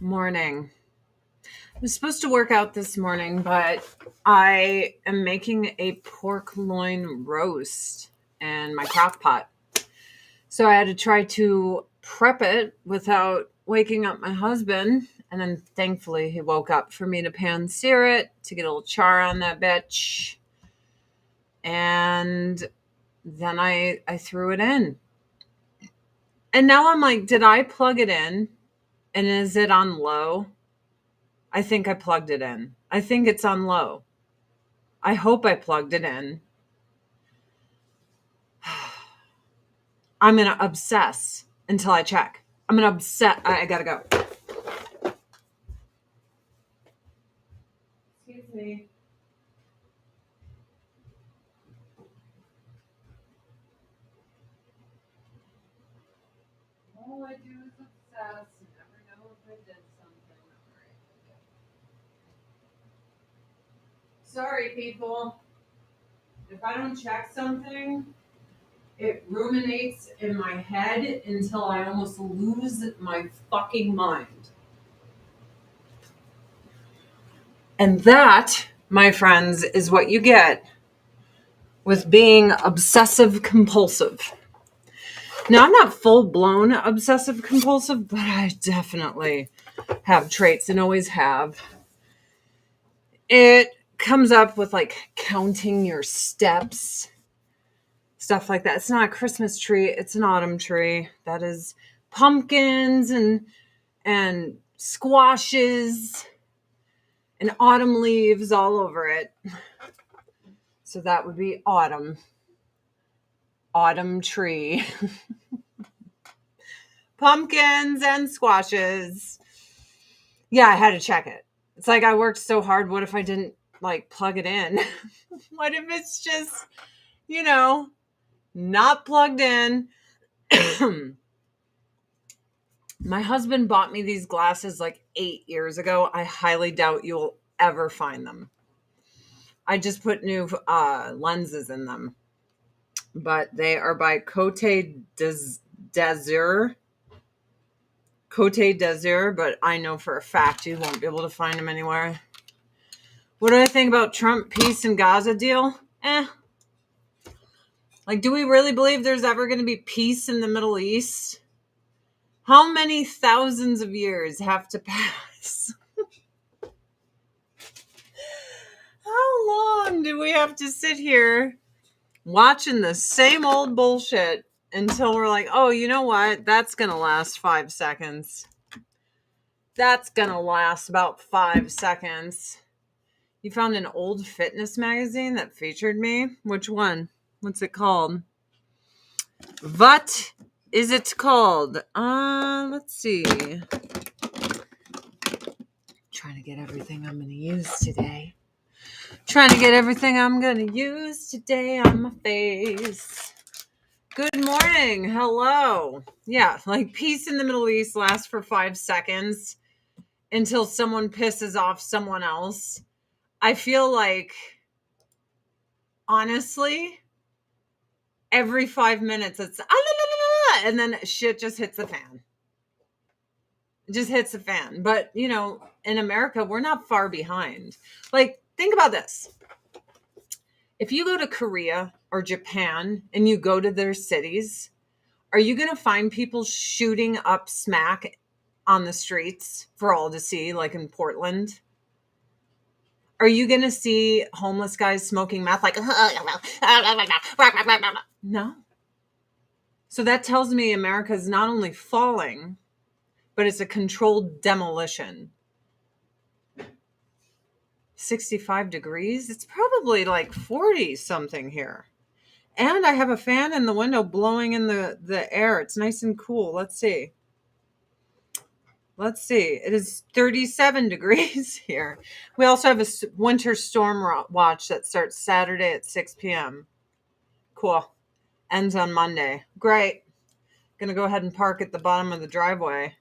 Morning. I was supposed to work out this morning, but I am making a pork loin roast in my crock pot. So I had to try to prep it without waking up my husband. And then thankfully he woke up for me to pan sear it to get a little char on that bitch. And then I threw it in. And now I'm like, did I plug it in? And is it on low? I think I plugged it in. I think it's on low. I hope I plugged it in. I'm going to obsess until I check. I'm going to obsess. I got to go. Excuse me. All I do is obsess and never know if I did something. All right. Sorry, people. If I don't check something, it ruminates in my head until I almost lose my fucking mind. And that, my friends, is what you get with being obsessive compulsive. Now, I'm not full blown obsessive compulsive, but I definitely have traits and always have. It comes up with like counting your steps, stuff like that. It's not a Christmas tree, it's an autumn tree. That is pumpkins and squashes and autumn leaves all over it. So that would be autumn. Autumn tree. Pumpkins and squashes. Yeah, I had to check it. It's like I worked so hard. What if I didn't like plug it in? What if it's just, not plugged in? My husband bought me these glasses like 8 years ago. I highly doubt you'll ever find them. I just put new lenses in them. But they are by d'Azur. Côte d'Azur, but I know for a fact you won't be able to find them anywhere. What do I think about Trump peace and Gaza deal? Like, do we really believe there's ever going to be peace in the Middle East? How many thousands of years have to pass? How long do we have to sit here watching the same old bullshit until we're like, oh, you know what? That's going to last 5 seconds. That's going to last about 5 seconds. You found an old fitness magazine that featured me? Which one? What's it called? What is it called? Let's see. Trying to get everything I'm going to use today. Trying to get everything I'm going to use today on my face. Good morning. Hello. Yeah, like peace in the Middle East lasts for 5 seconds until someone pisses off someone else. I feel like, honestly, every 5 minutes it's and then shit just hits the fan. It just hits the fan. But, in America, we're not far behind. Like, think about this. If you go to Korea or Japan and you go to their cities, are you going to find people shooting up smack on the streets for all to see, like in Portland? Are you going to see homeless guys smoking meth like, no. So that tells me America is not only falling, but it's a controlled demolition. 65 degrees? It's probably like 40 something here. And I have a fan in the window blowing in the air. It's nice and cool. Let's see. It is 37 degrees here. We also have a winter storm watch that starts Saturday at 6 p.m. Cool. Ends on Monday. Great. Gonna go ahead and park at the bottom of the driveway.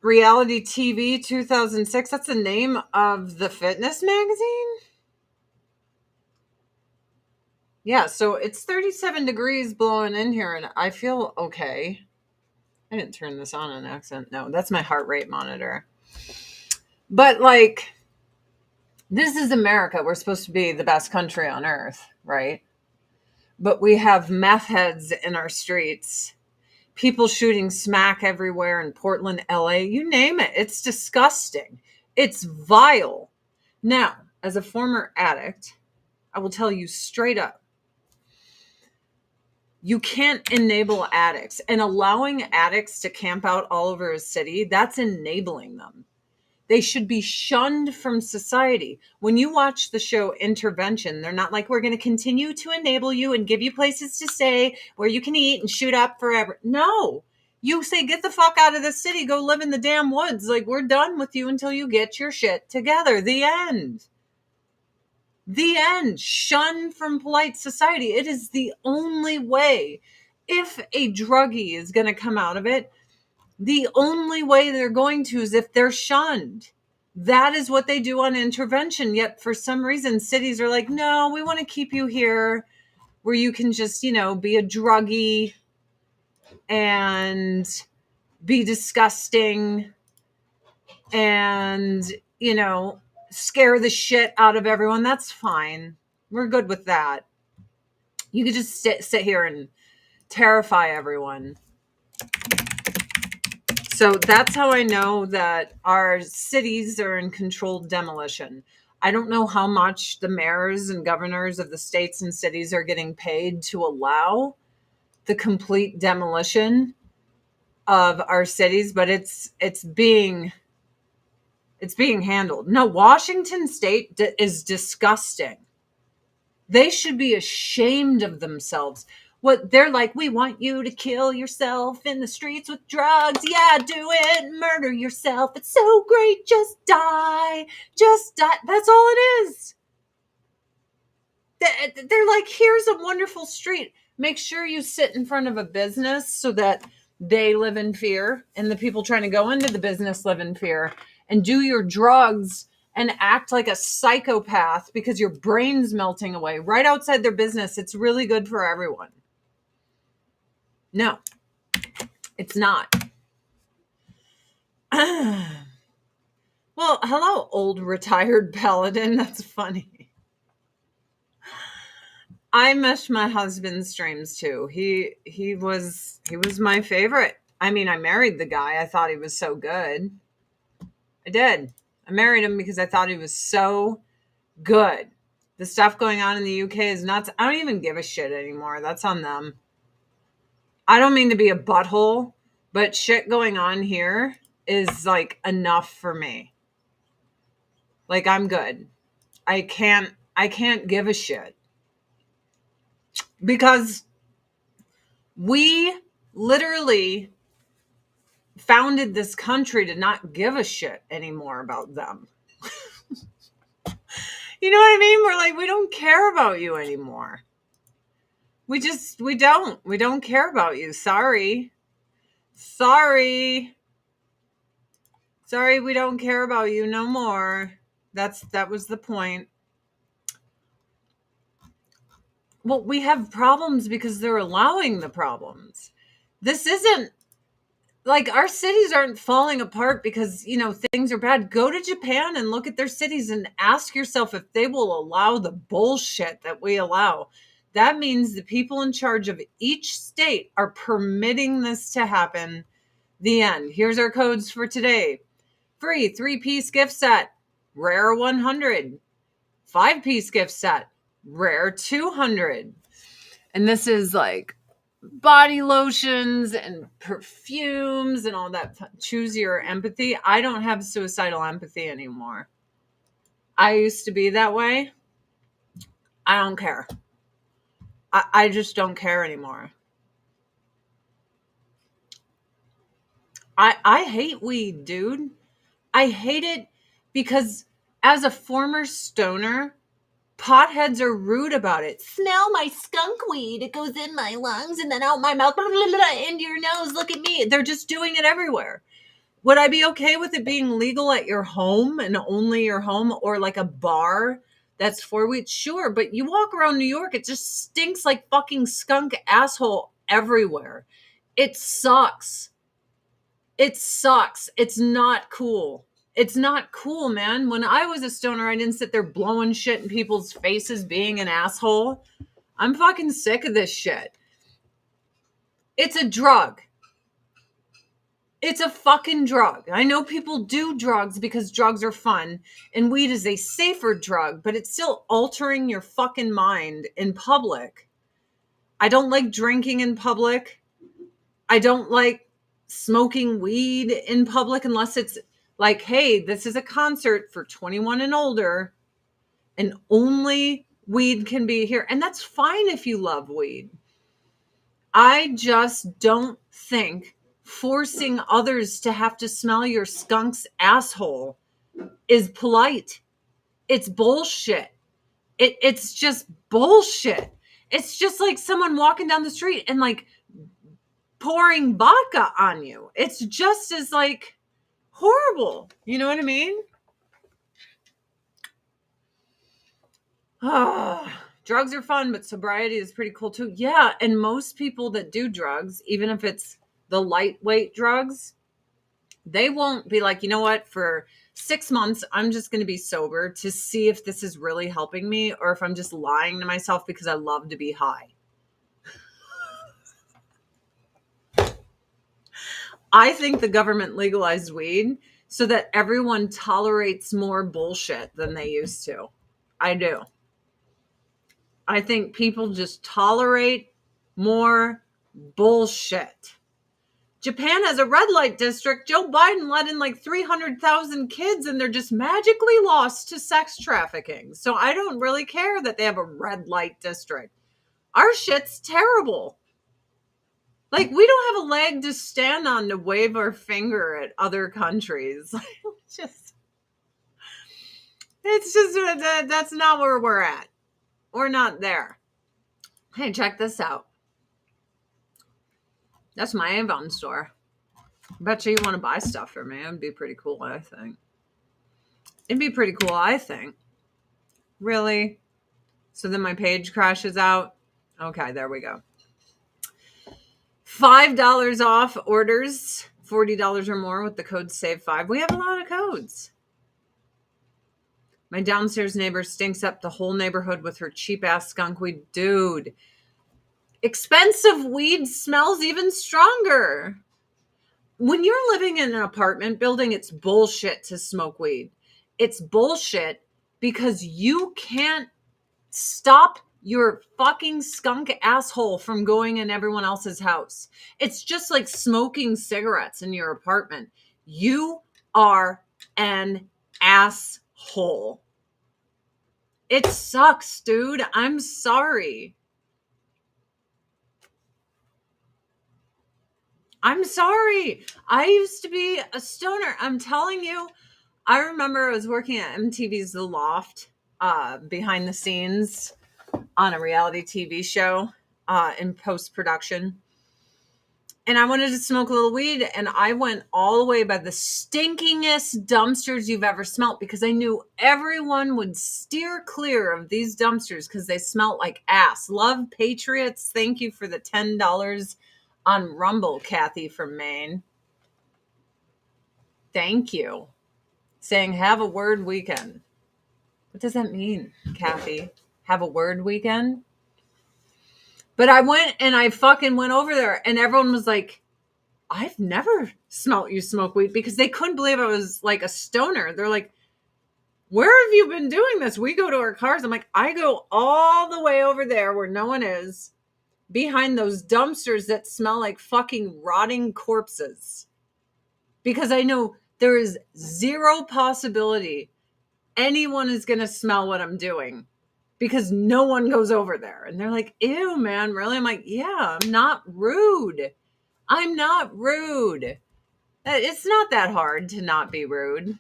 Reality TV 2006. That's the name of the fitness magazine? Yeah, so it's 37 degrees blowing in here and I feel okay. I didn't turn this on accident. No, that's my heart rate monitor. But like, this is America. We're supposed to be the best country on earth, right? But we have meth heads in our streets, people shooting smack everywhere in Portland, LA, you name it. It's disgusting. It's vile. Now, as a former addict, I will tell you straight up, you can't enable addicts, and allowing addicts to camp out all over a city, that's enabling them. They should be shunned from society. When you watch the show Intervention, they're not like, we're going to continue to enable you and give you places to stay where you can eat and shoot up forever. No, you say, get the fuck out of the city, go live in the damn woods. Like, we're done with you until you get your shit together. The end. The end. Shun from polite society. It is the only way. If a druggie is going to come out of it, the only way they're going to is if they're shunned. That is what they do on Intervention. Yet for some reason, cities are like, no, we want to keep you here where you can just, be a druggie and be disgusting and, scare the shit out of everyone. That's fine. We're good with that. You could just sit here and terrify everyone. So that's how I know that our cities are in controlled demolition. I don't know how much the mayors and governors of the states and cities are getting paid to allow the complete demolition of our cities, but it's being handled. No, Washington State is disgusting. They should be ashamed of themselves. What they're like, we want you to kill yourself in the streets with drugs. Yeah, do it. Murder yourself. It's so great. Just die. Just die. That's all it is. They're like, here's a wonderful street. Make sure you sit in front of a business so that they live in fear and the people trying to go into the business live in fear, and do your drugs and act like a psychopath because your brain's melting away right outside their business. It's really good for everyone. No, it's not. Well, hello, old retired paladin. That's funny. I miss my husband's streams too. He was my favorite. I mean, I married the guy. I thought he was so good. I did. I married him because I thought he was so good. The stuff going on in the UK is nuts. I don't even give a shit anymore. That's on them. I don't mean to be a butthole, but shit going on here is like enough for me. Like, I'm good. I can't give a shit. Because we literally founded this country to not give a shit anymore about them. You know what I mean? We're like, we don't care about you anymore. We don't care about you. Sorry, we don't care about you no more. That was the point. Well, we have problems because they're allowing the problems. This isn't like, our cities aren't falling apart because, things are bad. Go to Japan and look at their cities and ask yourself if they will allow the bullshit that we allow. That means the people in charge of each state are permitting this to happen. The end. Here's our codes for today. Free 3-piece gift set, rare 100. 5-piece gift set, rare 200. And this is like body lotions and perfumes and all that. Choose your empathy. I don't have suicidal empathy anymore. I used to be that way. I don't care. I just don't care anymore. I hate weed, dude. I hate it because as a former stoner, potheads are rude about it. Smell my skunk weed. It goes in my lungs and then out my mouth, blah, blah, blah, into your nose. Look at me. They're just doing it everywhere. Would I be okay with it being legal at your home and only your home, or like a bar that's 4 weeks? Sure. But you walk around New York, it just stinks like fucking skunk asshole everywhere. It sucks. It sucks. It's not cool. It's not cool, man. When I was a stoner, I didn't sit there blowing shit in people's faces, being an asshole. I'm fucking sick of this shit. It's a drug. It's a fucking drug. I know people do drugs because drugs are fun, and weed is a safer drug, but it's still altering your fucking mind in public. I don't like drinking in public. I don't like smoking weed in public unless it's like, hey, this is a concert for 21 and older, and only weed can be here. And that's fine if you love weed. I just don't think forcing others to have to smell your skunk's asshole is polite. It's bullshit. It's just bullshit. It's just like someone walking down the street and like pouring vodka on you. It's just as like horrible. You know what I mean? Drugs are fun, but sobriety is pretty cool too. Yeah, and most people that do drugs, even if it's the lightweight drugs, they won't be like, you know what, for 6 months, I'm just going to be sober to see if this is really helping me or if I'm just lying to myself because I love to be high. I think the government legalized weed so that everyone tolerates more bullshit than they used to. I do. I think people just tolerate more bullshit. Japan has a red light district. Joe Biden let in like 300,000 kids and they're just magically lost to sex trafficking. So I don't really care that they have a red light district. Our shit's terrible. Like, we don't have a leg to stand on to wave our finger at other countries. It's just that's not where we're at. We're not there. Hey, check this out. That's my Avon store. Bet you want to buy stuff from me. It'd be pretty cool, I think. It'd be pretty cool, I think. Really? So then my page crashes out? Okay, there we go. $5 off orders, $40 or more with the code SAVE5. We have a lot of codes. My downstairs neighbor stinks up the whole neighborhood with her cheap-ass skunk weed. Dude, expensive weed smells even stronger. When you're living in an apartment building, it's bullshit to smoke weed. It's bullshit because you can't stop your fucking skunk asshole from going in everyone else's house. It's just like smoking cigarettes in your apartment. You are an asshole. It sucks, dude. I'm sorry. I'm sorry. I used to be a stoner. I'm telling you. I remember I was working at MTV's The Loft, behind the scenes on a reality TV show, in post-production. And I wanted to smoke a little weed, and I went all the way by the stinkingest dumpsters you've ever smelt because I knew everyone would steer clear of these dumpsters because they smelt like ass. Love Patriots. Thank you for the $10 on Rumble, Kathy from Maine. Thank you. Saying, have a word weekend. What does that mean, Kathy? Have a word weekend? But I went and I fucking went over there and everyone was like, I've never smelt you smoke weed because they couldn't believe I was like a stoner. They're like, where have you been doing this? We go to our cars. I'm like, I go all the way over there where no one is, behind those dumpsters that smell like fucking rotting corpses. Because I know there is zero possibility anyone is going to smell what I'm doing because no one goes over there. And they're like, ew, man, really? I'm like, yeah, I'm not rude. I'm not rude. It's not that hard to not be rude.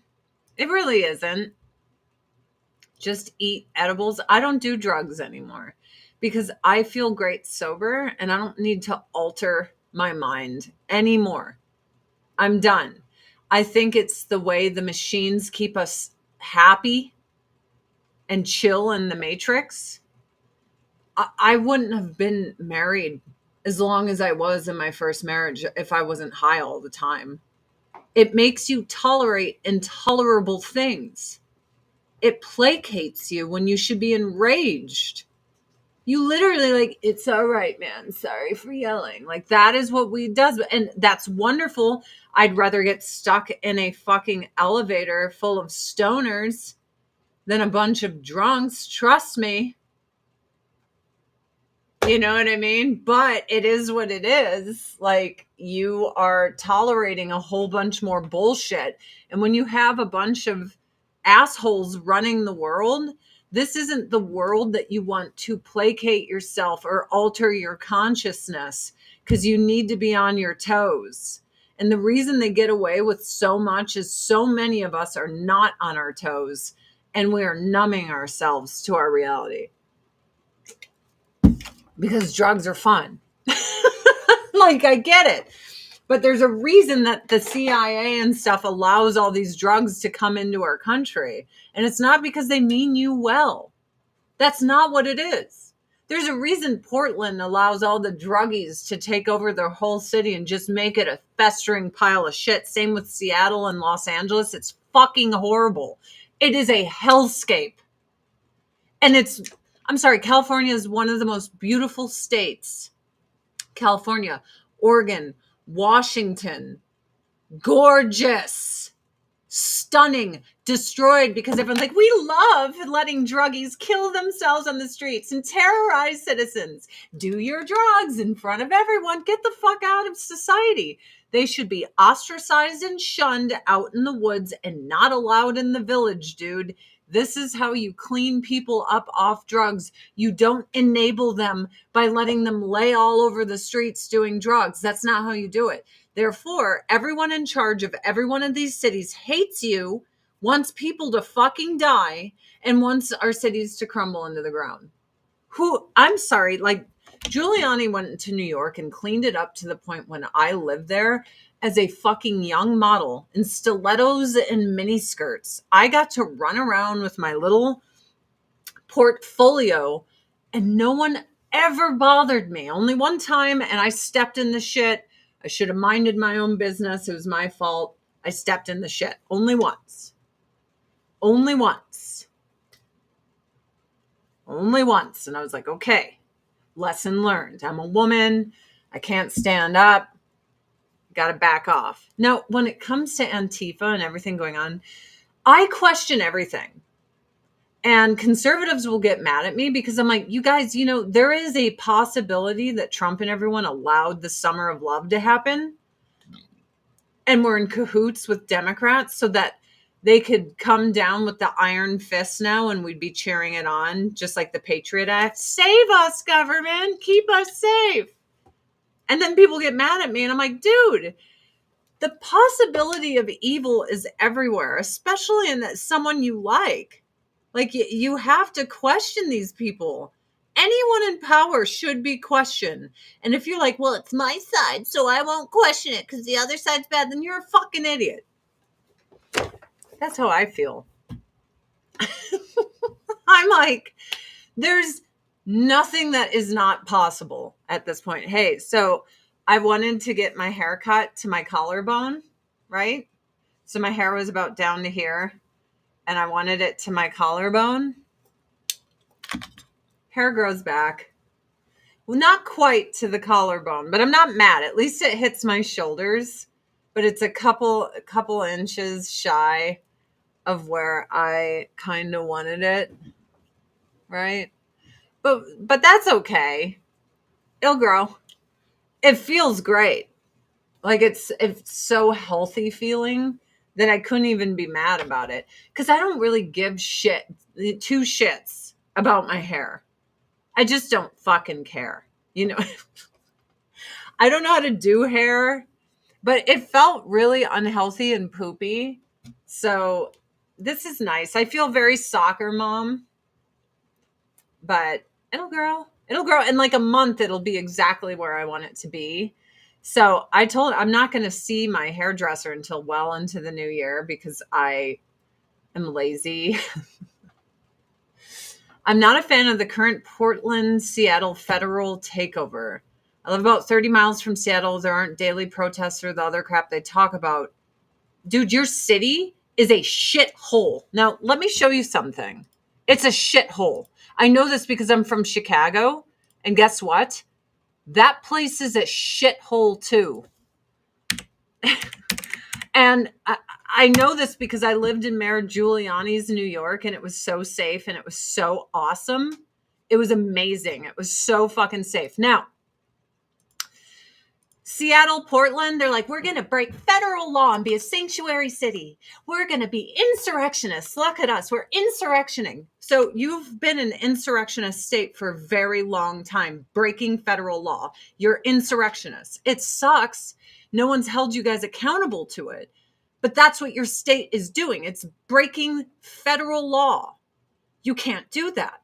It really isn't. Just eat edibles. I don't do drugs anymore because I feel great sober and I don't need to alter my mind anymore. I'm done. I think it's the way the machines keep us happy and chill in the Matrix. I wouldn't have been married as long as I was in my first marriage if I wasn't high all the time. It makes you tolerate intolerable things. It placates you when you should be enraged. You literally like, it's all right, man. Sorry for yelling. Like that is what weed does. And that's wonderful. I'd rather get stuck in a fucking elevator full of stoners than a bunch of drunks. Trust me. You know what I mean? But it is what it is. Like you are tolerating a whole bunch more bullshit. And when you have a bunch of assholes running the world, this isn't the world that you want to placate yourself or alter your consciousness, because you need to be on your toes. And the reason they get away with so much is so many of us are not on our toes and we are numbing ourselves to our reality. Because drugs are fun. Like, I get it. But there's a reason that the CIA and stuff allows all these drugs to come into our country. And it's not because they mean you well. That's not what it is. There's a reason Portland allows all the druggies to take over their whole city and just make it a festering pile of shit. Same with Seattle and Los Angeles. It's fucking horrible. It is a hellscape. And I'm sorry, California is one of the most beautiful states. California, Oregon, Washington, gorgeous, stunning, destroyed because everyone's like, we love letting druggies kill themselves on the streets and terrorize citizens. Do your drugs in front of everyone. Get the fuck out of society. They should be ostracized and shunned out in the woods and not allowed in the village, dude. This is how you clean people up off drugs. You don't enable them by letting them lay all over the streets doing drugs. That's not how you do it. Therefore, everyone in charge of every one of these cities hates you, wants people to fucking die, and wants our cities to crumble into the ground. I'm sorry, like Giuliani went to New York and cleaned it up to the point when I lived there as a fucking young model in stilettos and mini skirts. I got to run around with my little portfolio and no one ever bothered me. Only one time, and I stepped in the shit. I should have minded my own business. It was my fault. I stepped in the shit. Only once. Only once. Only once. And I was like, okay, lesson learned. I'm a woman. I can't stand up. Got to back off. Now, when it comes to Antifa and everything going on, I question everything. And conservatives will get mad at me because I'm like, you guys, you know, there is a possibility that Trump and everyone allowed the summer of love to happen. And we're in cahoots with Democrats so that they could come down with the iron fist now and we'd be cheering it on, just like the Patriot Act. Save us, government. Keep us safe. And then people get mad at me and I'm like, dude, the possibility of evil is everywhere, especially in someone you like. Like, you have to question these people. Anyone in power should be questioned. And if you're like, well, it's my side, so I won't question it because the other side's bad, then you're a fucking idiot. That's how I feel. I'm like, there's nothing that is not possible at this point. Hey, so I wanted to get my hair cut to my collarbone, right? So my hair was about down to here. And I wanted it to my collarbone. Hair grows back. Well, not quite to the collarbone, but I'm not mad. At least it hits my shoulders, but it's a couple inches shy of where I kind of wanted it, right? But that's okay. It'll grow. It feels great. Like it's so healthy feeling that I couldn't even be mad about it. Because I don't really give two shits about my hair. I just don't fucking care. You know, I don't know how to do hair, but it felt really unhealthy and poopy. So this is nice. I feel very soccer mom, but it'll grow. It'll grow. In like a month, it'll be exactly where I want it to be. So I told I'm not going to see my hairdresser until well into the new year because I am lazy. I'm not a fan of the current Portland-Seattle federal takeover. I live about 30 miles from Seattle. There aren't daily protests or the other crap they talk about Dude, your city is a shithole. Now, let me show you something. It's a shithole. I know this because I'm from Chicago. And guess what? That place is a shithole too. And I know this because I lived in Mayor Giuliani's New York, and it was so safe and it was so awesome. It was amazing. It was so fucking safe. Now, Seattle, Portland, they're like, we're going to break federal law and be a sanctuary city. We're going to be insurrectionists. Look at us. We're insurrectioning. So you've been an insurrectionist state for a very long time, breaking federal law. You're insurrectionists. It sucks. No one's held you guys accountable to it. But that's what your state is doing. It's breaking federal law. You can't do that.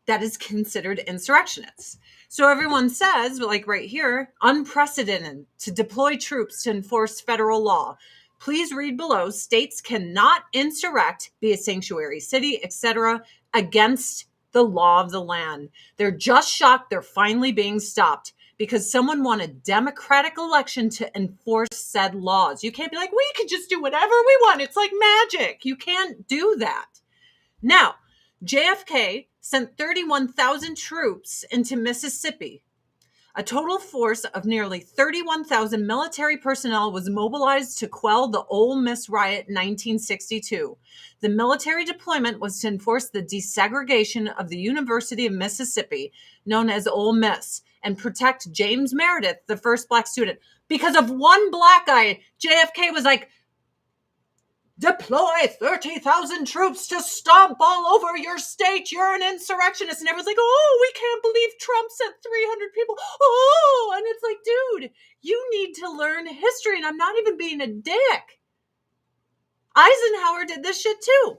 That is considered insurrectionists. So everyone says, like right here, unprecedented to deploy troops to enforce federal law. Please read below. States cannot insurrect, be a sanctuary city, etc., against the law of the land. They're just shocked they're finally being stopped because someone won a democratic election to enforce said laws. You can't be like, we can just do whatever we want. It's like magic. You can't do that. Now, JFK sent 31,000 troops into Mississippi. A total force of nearly 31,000 military personnel was mobilized to quell the Ole Miss riot in 1962. The military deployment was to enforce the desegregation of the University of Mississippi, known as Ole Miss, and protect James Meredith, the first black student. Because of one black guy, JFK was like, deploy 30,000 troops to stomp all over your state. You're an insurrectionist. And everyone's like, oh, we can't believe Trump sent 300 people. Oh, and it's like, dude, you need to learn history. And I'm not even being a dick. Eisenhower did this shit too.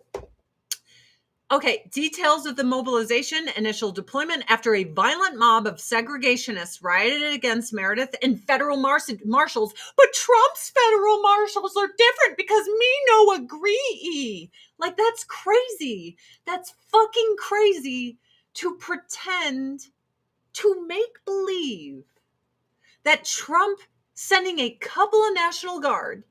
Okay, details of the mobilization, initial deployment after a violent mob of segregationists rioted against Meredith and federal marshals. But Trump's federal marshals are different because me no agree. Like, that's crazy. That's fucking crazy to pretend, to make believe that Trump sending a couple of National Guard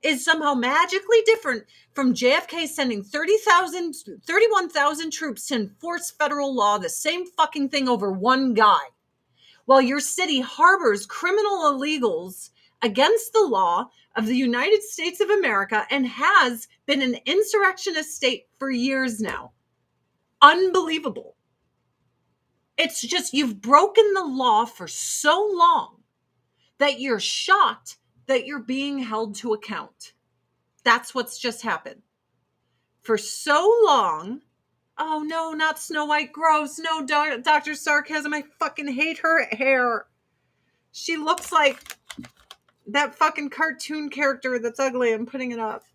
is somehow magically different from JFK sending 31,000 troops to enforce federal law, the same fucking thing over one guy, while your city harbors criminal illegals against the law of the United States of America and has been an insurrectionist state for years now. Unbelievable. It's just, you've broken the law for so long that you're shocked that you're being held to account. That's what's just happened. For so long, oh no, not Snow White, gross. No, Dr. Sarcasm, I fucking hate her hair. She looks like that fucking cartoon character that's ugly. I'm putting it up.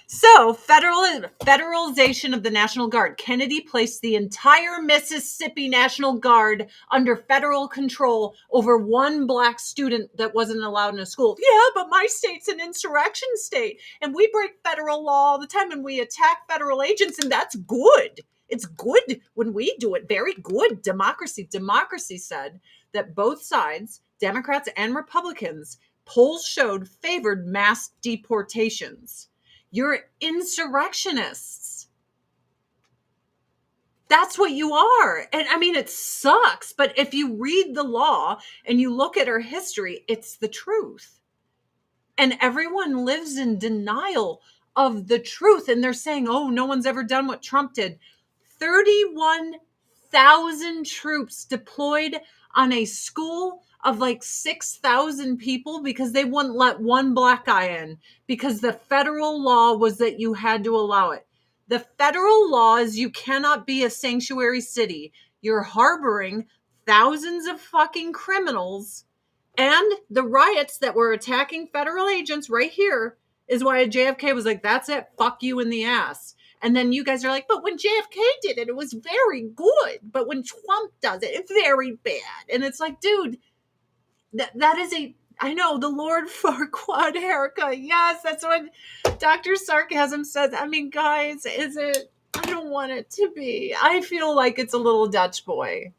So, federalization of the National Guard. Kennedy placed the entire Mississippi National Guard under federal control over one black student that wasn't allowed in a school. Yeah, but my state's an insurrection state, and we break federal law all the time, and we attack federal agents, and that's good. It's good when we do it. Very good. Democracy. Democracy said that both sides, Democrats and Republicans, polls showed favored mass deportations. You're insurrectionists. That's what you are. And I mean, it sucks, but if you read the law and you look at our history, it's the truth. And everyone lives in denial of the truth. And they're saying, oh, no one's ever done what Trump did. 31,000 troops deployed on a school of like 6,000 people because they wouldn't let one black guy in because the federal law was that you had to allow it. The federal law is you cannot be a sanctuary city. You're harboring thousands of fucking criminals, and the riots that were attacking federal agents right here is why JFK was like, that's it, fuck you in the ass. And then you guys are like, but when JFK did it, it was very good. But when Trump does it, it's very bad. And it's like, dude, that is I know, the Lord Farquaad haircut. Yes, that's what Dr. Sarcasm says. I mean, guys, is it? I don't want it to be. I feel like it's a little Dutch boy.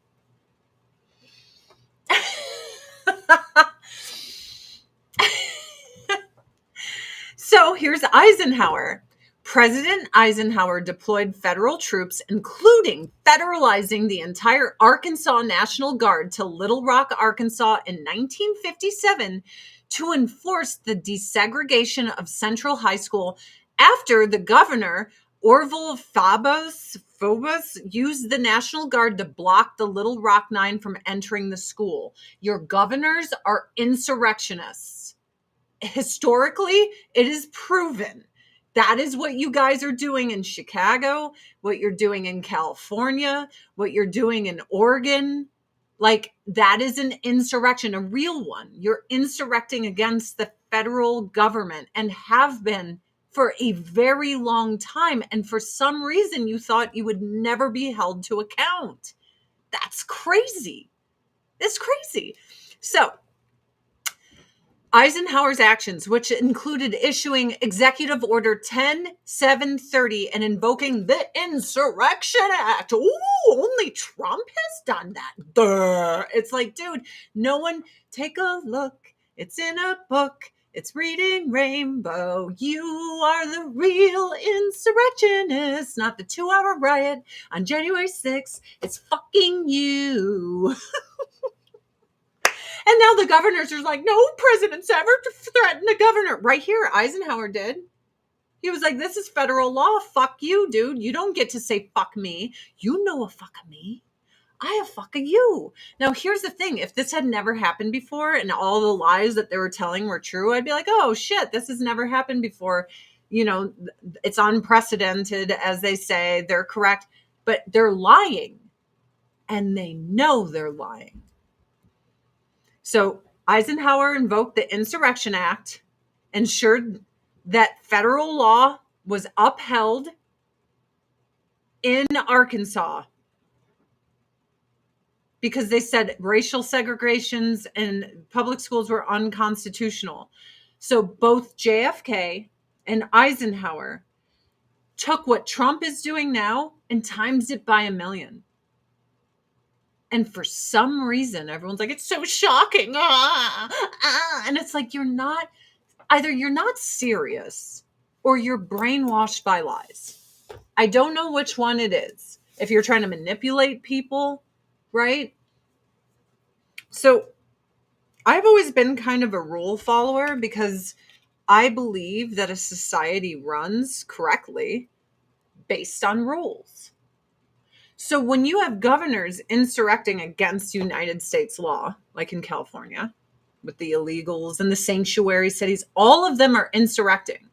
So here's Eisenhower. President Eisenhower deployed federal troops, including federalizing the entire Arkansas National Guard to Little Rock, Arkansas in 1957 to enforce the desegregation of Central High School after the governor, Orville Phobos, used the National Guard to block the Little Rock Nine from entering the school. Your governors are insurrectionists. Historically, it is proven. That is what you guys are doing in Chicago, what you're doing in California, what you're doing in Oregon. Like, that is an insurrection, a real one. You're insurrecting against the federal government and have been for a very long time. And for some reason, you thought you would never be held to account. That's crazy. It's crazy. So, Eisenhower's actions, which included issuing Executive Order 10730 and invoking the Insurrection Act. Ooh, only Trump has done that. Duh. It's like, dude, no one, take a look. It's in a book. It's reading Rainbow. You are the real insurrectionist, not the 2-hour riot on January 6th. It's fucking you. And now the governors are like, no president's ever threatened a governor. Right here, Eisenhower did. He was like, this is federal law. Fuck you, dude. You don't get to say fuck me. You know a fuck of me. I a fuck of you. Now, here's the thing. If this had never happened before and all the lies that they were telling were true, I'd be like, oh, shit, this has never happened before. You know, it's unprecedented, as they say. They're correct. But they're lying. And they know they're lying. So Eisenhower invoked the Insurrection Act, ensured that federal law was upheld in Arkansas because they said racial segregations in public schools were unconstitutional. So both JFK and Eisenhower took what Trump is doing now and times it by 1 million. And for some reason, everyone's like, it's so shocking. And it's like, either you're not serious or you're brainwashed by lies. I don't know which one it is. If you're trying to manipulate people, right? So I've always been kind of a rule follower because I believe that a society runs correctly based on rules. So when you have governors insurrecting against United States law, like in California, with the illegals and the sanctuary cities, all of them are insurrecting.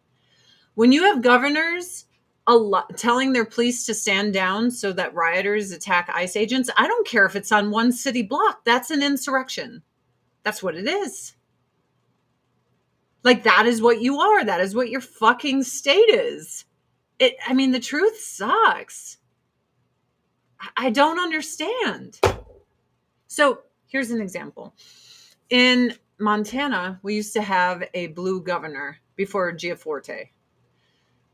When you have governors telling their police to stand down so that rioters attack ICE agents, I don't care if it's on one city block. That's an insurrection. That's what it is. Like, that is what you are. That is what your fucking state is. The truth sucks. I don't understand. So here's an example. In Montana, we used to have a blue governor before Giaforte.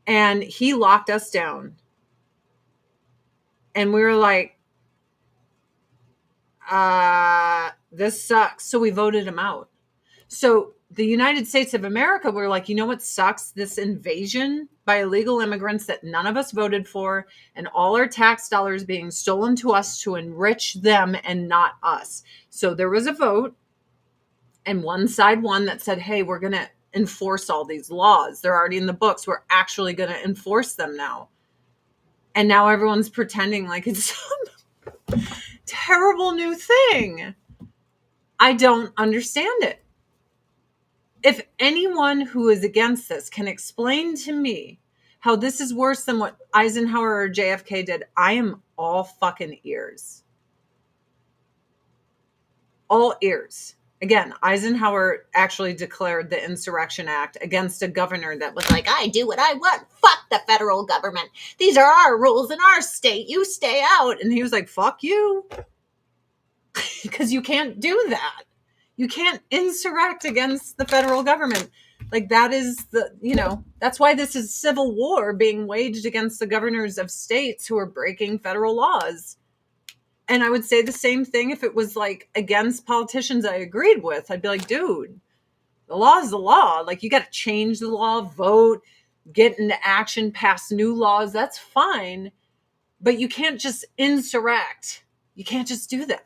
And he locked us down. And we were like, this sucks. So we voted him out. So the United States of America were like, you know what sucks? This invasion by illegal immigrants that none of us voted for, and all our tax dollars being stolen to us to enrich them and not us. So there was a vote, and one side won that said, hey, we're going to enforce all these laws. They're already in the books. We're actually going to enforce them now. And now everyone's pretending like it's some terrible new thing. I don't understand it. If anyone who is against this can explain to me how this is worse than what Eisenhower or JFK did, I am all fucking ears. All ears. Again, Eisenhower actually declared the Insurrection Act against a governor that was like, I do what I want. Fuck the federal government. These are our rules in our state. You stay out. And he was like, fuck you. Because you can't do that. You can't insurrect against the federal government. Like, that is that's why this is civil war being waged against the governors of states who are breaking federal laws. And I would say the same thing if it was like against politicians I agreed with. I'd be like, dude, The law is the law. Like, you got to change the law, vote, get into action, pass new laws. That's fine. But you can't just insurrect. You can't just do that.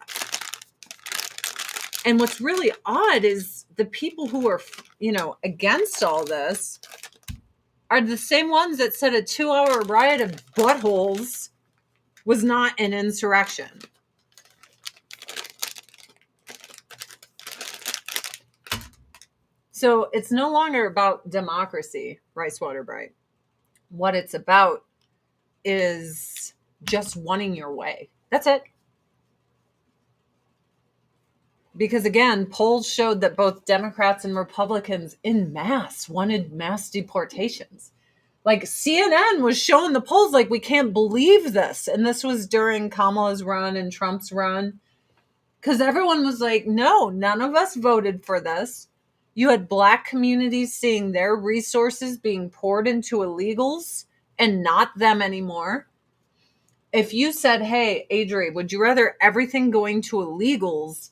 And what's really odd is the people who are, against all this are the same ones that said a 2-hour riot of buttholes was not an insurrection. So it's no longer about democracy, Rice Waterbright. What it's about is just wanting your way. That's it. Because again, polls showed that both Democrats and Republicans in mass wanted mass deportations. Like, CNN was showing the polls like, we can't believe this. And this was during Kamala's run and Trump's run. Because everyone was like, no, none of us voted for this. You had Black communities seeing their resources being poured into illegals and not them anymore. If you said, hey, Adri, would you rather everything going to illegals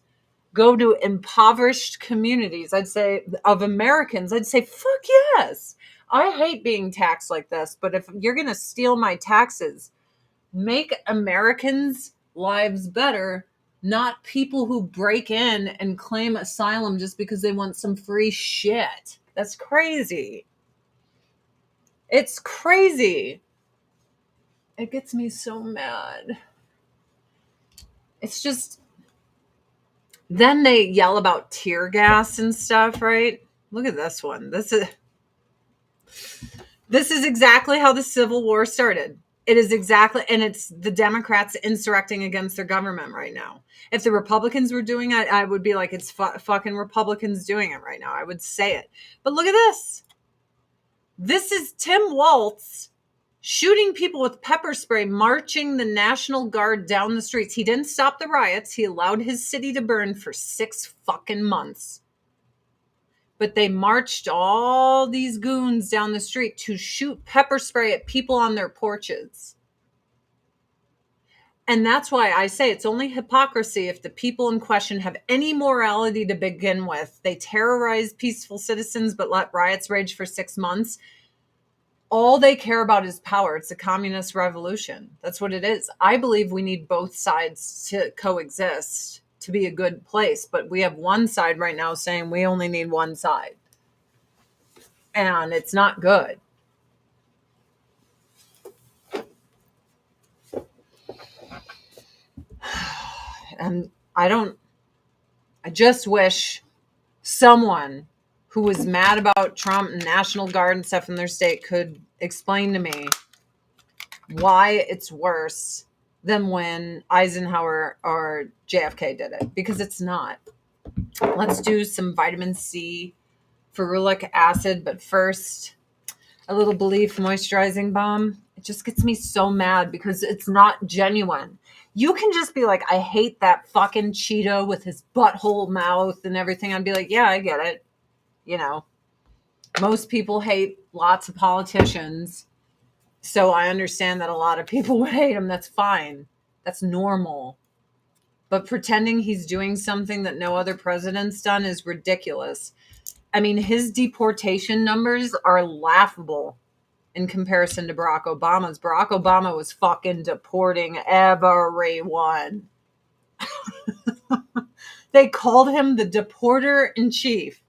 go to impoverished communities, I'd say, of Americans, I'd say, fuck yes. I hate being taxed like this, but if you're going to steal my taxes, make Americans' lives better, not people who break in and claim asylum just because they want some free shit. That's crazy. It's crazy. It gets me so mad. It's just, then they yell about tear gas and stuff, right? Look at this one. This is exactly how the Civil War started. It is exactly, and it's the Democrats insurrecting against their government right now. If the Republicans were doing it, I would be like, it's fucking Republicans doing it right now. I would say it. But look at this. This is Tim Walz shooting people with pepper spray, marching the National Guard down the streets. He didn't stop the riots. He allowed his city to burn for 6 fucking months. But they marched all these goons down the street to shoot pepper spray at people on their porches. And that's why I say it's only hypocrisy if the people in question have any morality to begin with. They terrorize peaceful citizens but let riots rage for 6 months. All they care about is power. It's a communist revolution. That's what it is. I believe we need both sides to coexist to be a good place. But we have one side right now saying we only need one side. And it's not good. And I just wish someone who was mad about Trump and National Guard and stuff in their state could explain to me why it's worse than when Eisenhower or JFK did it, because it's not. Let's do some vitamin C, ferulic acid, but first, a little Belief moisturizing balm. It just gets me so mad because it's not genuine. You can just be like, I hate that fucking Cheeto with his butthole mouth and everything. I'd be like, yeah, I get it. Most people hate lots of politicians. So I understand that a lot of people would hate him. That's fine. That's normal. But pretending he's doing something that no other president's done is ridiculous. I mean, his deportation numbers are laughable in comparison to Barack Obama's. Barack Obama was fucking deporting everyone. They called him the deporter in chief.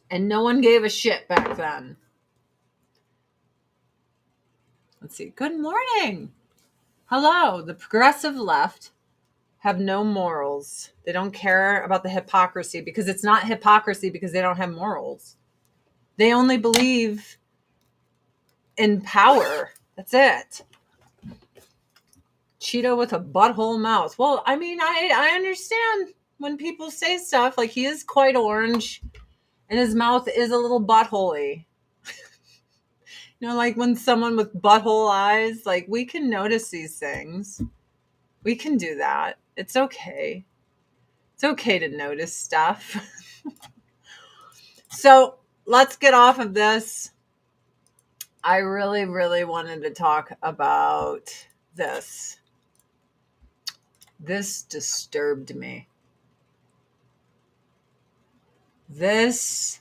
And no one gave a shit back then. Let's see. Good morning. Hello. The progressive left have no morals. They don't care about the hypocrisy because it's not hypocrisy because they don't have morals. They only believe in power. That's it. Cheeto with a butthole mouth. Well, I mean, I understand when people say stuff like he is quite orange and his mouth is a little buttholey. Like when someone with butthole eyes, like we can notice these things. We can do that. It's okay. It's okay to notice stuff. So let's get off of this. I really, really wanted to talk about this. This disturbed me. This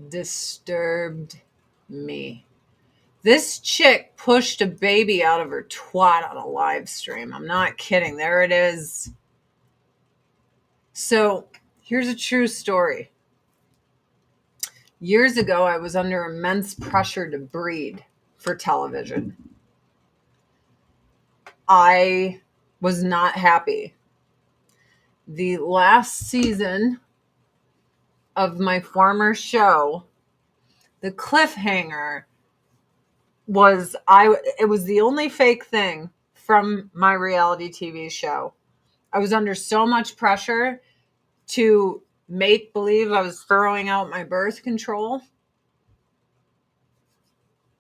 disturbed me. This chick pushed a baby out of her twat on a live stream. I'm not kidding. There it is. So here's a true story. Years ago, I was under immense pressure to breed for television. I was not happy. The last season of my former show, the cliffhanger was it was the only fake thing from my reality TV show. I was under so much pressure to make believe I was throwing out my birth control,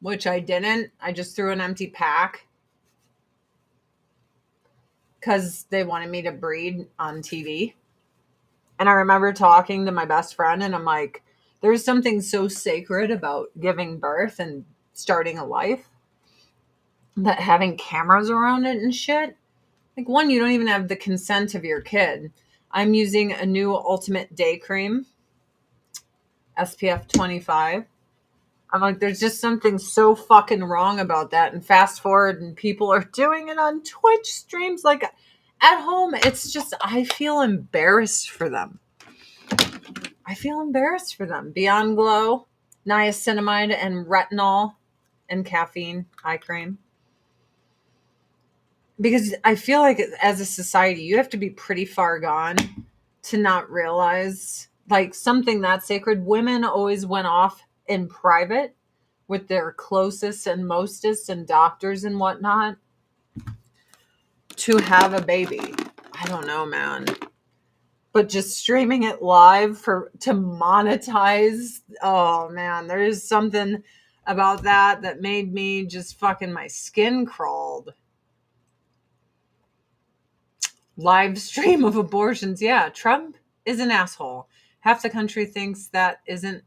which I didn't. I just threw an empty pack because they wanted me to breed on TV. And I remember talking to my best friend, and I'm like, there's something so sacred about giving birth and starting a life that having cameras around it and shit. Like, one, you don't even have the consent of your kid. I'm using a new Ultimate Day Cream, SPF 25. I'm like, there's just something so fucking wrong about that. And fast forward, and people are doing it on Twitch streams. Like, at home, it's just, I feel embarrassed for them. Beyond Glow, niacinamide, and retinol and caffeine eye cream. Because I feel like as a society, you have to be pretty far gone to not realize, like, something that sacred. Women always went off in private with their closest and mostest and doctors and whatnot to have a baby. I don't know, man. But just streaming it live to monetize, oh man, there's something about that made me just fucking, my skin crawled. Live stream of abortions. Yeah, Trump is an asshole. Half the country thinks that isn't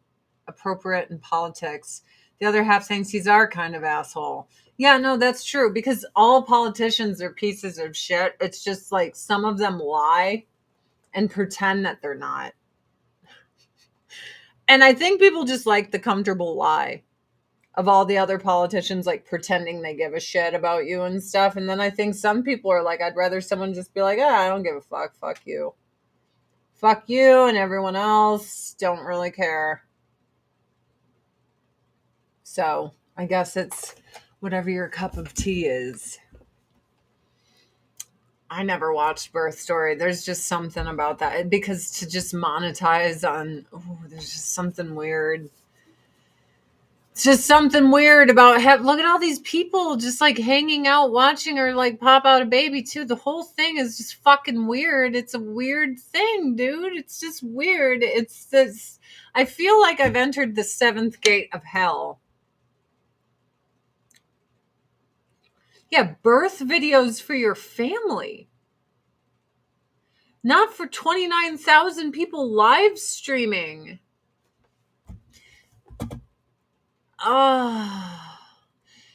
appropriate in politics. The other half thinks he's our kind of asshole. Yeah, no, that's true, because all politicians are pieces of shit. It's just like some of them lie and pretend that they're not. And I think people just like the comfortable lie of all the other politicians, like, pretending they give a shit about you and stuff. And then I think some people are like, I'd rather someone just be like, I don't give a fuck. Fuck you. Fuck you and everyone else. Don't really care. So I guess it's whatever your cup of tea is. I never watched Birth Story. There's just something about that, because to just monetize on, there's just something weird. It's just something weird about look at all these people just like hanging out, watching her like pop out a baby too. The whole thing is just fucking weird. It's a weird thing, dude. It's just weird. It's this. I feel like I've entered the seventh gate of hell. Yeah, birth videos for your family. Not for 29,000 people live streaming.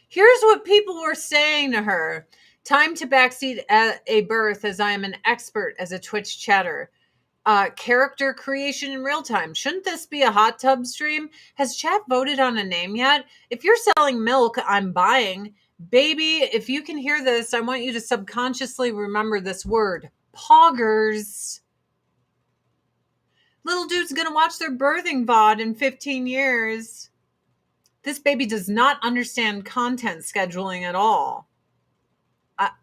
Here's what people were saying to her. Time to backseat at a birth, as I am an expert as a Twitch chatter. Character creation in real time. Shouldn't this be a hot tub stream? Has chat voted on a name yet? If you're selling milk, I'm buying. Baby, if you can hear this, I want you to subconsciously remember this word. Poggers. Little dude's gonna watch their birthing VOD in 15 years. This baby does not understand content scheduling at all.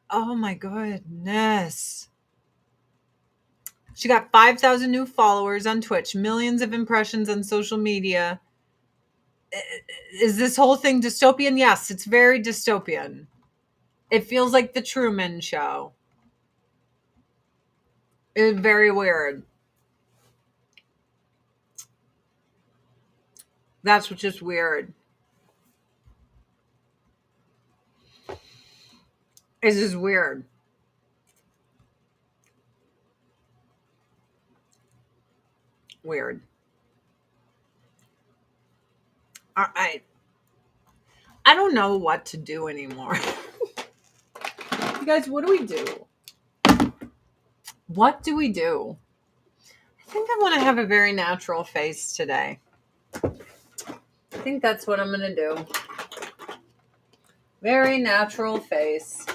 Oh my goodness. She got 5,000 new followers on Twitch, millions of impressions on social media. Is this whole thing dystopian? Yes, it's very dystopian. It feels like the Truman Show. It's very weird. That's what's just weird. It's just weird. Weird. I don't know what to do anymore. You guys, what do we do? What do we do? I think I want to have a very natural face today. I think that's what I'm going to do. Very natural face.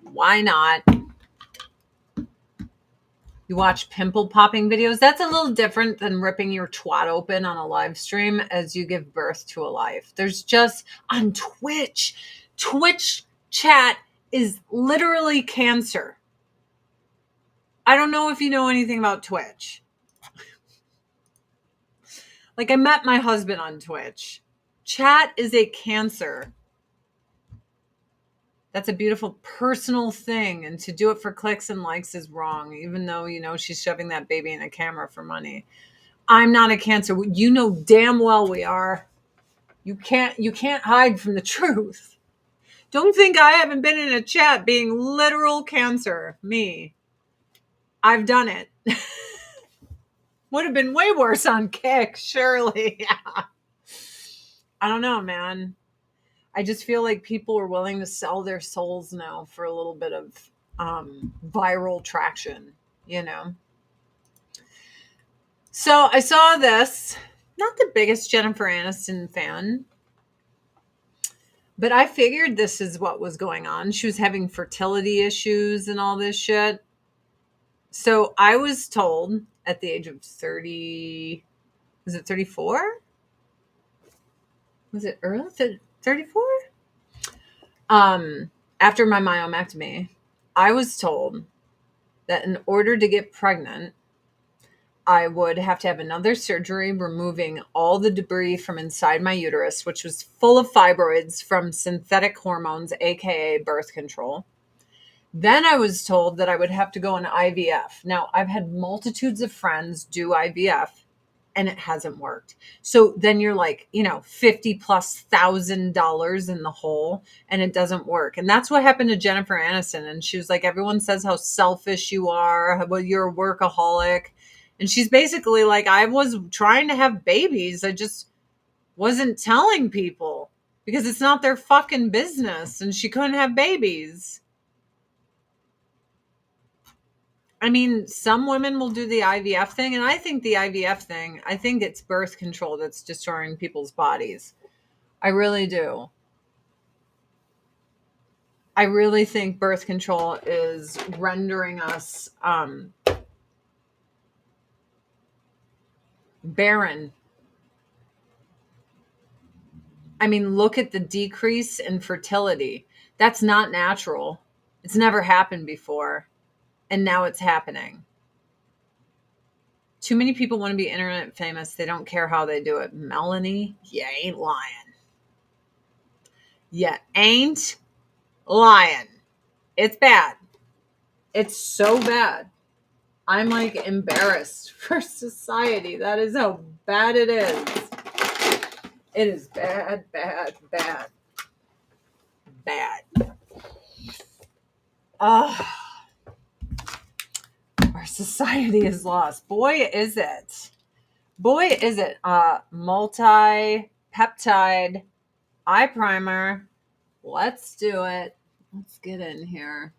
Why not? You watch pimple popping videos. That's a little different than ripping your twat open on a live stream as you give birth to a life. There's just on Twitch chat is literally cancer. I don't know if you know anything about Twitch. Like, I met my husband on Twitch. Chat is a cancer. That's a beautiful personal thing. And to do it for clicks and likes is wrong, even though, she's shoving that baby in a camera for money. I'm not a cancer. You know damn well we are. You can't hide from the truth. Don't think I haven't been in a chat being literal cancer. Me. I've done it. Would have been way worse on Kick, surely. Yeah. I don't know, man. I just feel like people are willing to sell their souls now for a little bit of viral traction, So I saw this. Not the biggest Jennifer Aniston fan, but I figured this is what was going on. She was having fertility issues and all this shit. So I was told at the age of 30, was it 34? Was it early? 34? After my myomectomy, I was told that in order to get pregnant, I would have to have another surgery removing all the debris from inside my uterus, which was full of fibroids from synthetic hormones, aka birth control. Then I was told that I would have to go on IVF. Now, I've had multitudes of friends do IVF and it hasn't worked. So then you're like, $50,000+ in the hole and it doesn't work. And that's what happened to Jennifer Aniston. And she was like, everyone says how selfish you are. Well, you're a workaholic. And she's basically like, I was trying to have babies. I just wasn't telling people because it's not their fucking business. And she couldn't have babies. I mean, some women will do the IVF thing. And I think the IVF thing, I think it's birth control that's destroying people's bodies. I really do. I really think birth control is rendering us barren. I mean, look at the decrease in fertility. That's not natural. It's never happened before. And now it's happening. Too many people want to be internet famous. They don't care how they do it. Melanie, you ain't lying. You ain't lying. It's bad. It's so bad. I'm like embarrassed for society. That is how bad it is. It is bad, bad, bad. Bad. Our society is lost. Boy, is it. Multi-peptide eye primer. Let's do it. Let's get in here.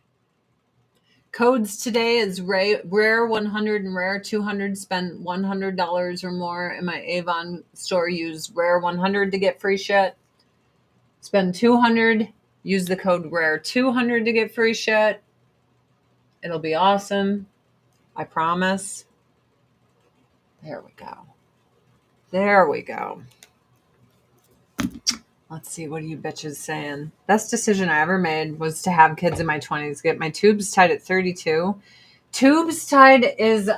Codes today is rare 100 and rare 200. Spend $100 or more in my Avon store. Use rare 100 to get free shit. Spend $200. Use the code rare 200 to get free shit. It'll be awesome. I promise. There we go. Let's see, what are you bitches saying? Best decision I ever made was to have kids in my 20s. Get my tubes tied at 32. Tubes tied is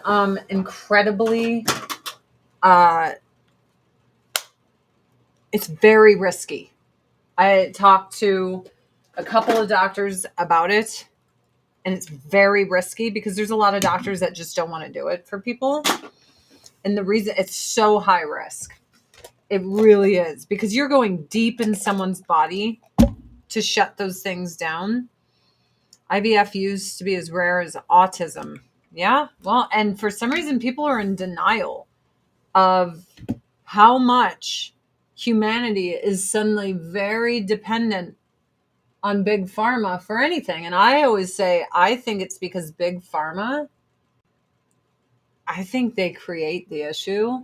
incredibly, it's very risky. I talked to a couple of doctors about it, and it's very risky because there's a lot of doctors that just don't want to do it for people. And the reason it's so high risk. It really is, because you're going deep in someone's body to shut those things down. IVF used to be as rare as autism. Yeah. Well, and for some reason, people are in denial of how much humanity is suddenly very dependent on big pharma for anything. And I always say, I think it's because big pharma I think they create the issue,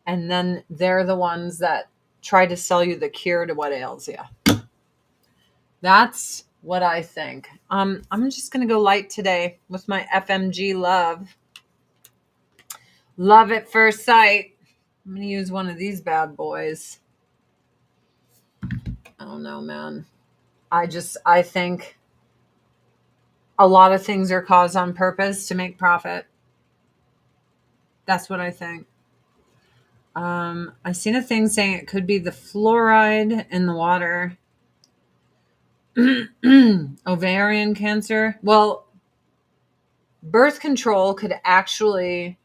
and then they're the ones that try to sell you the cure to what ails you. That's what I think. I'm just gonna go light today with my FMG love. Love at first sight. I'm gonna use one of these bad boys. I don't know, man. I think a lot of things are caused on purpose to make profit. That's what I think. I seen a thing saying it could be the fluoride in the water. Ovarian cancer. Well, birth control could actually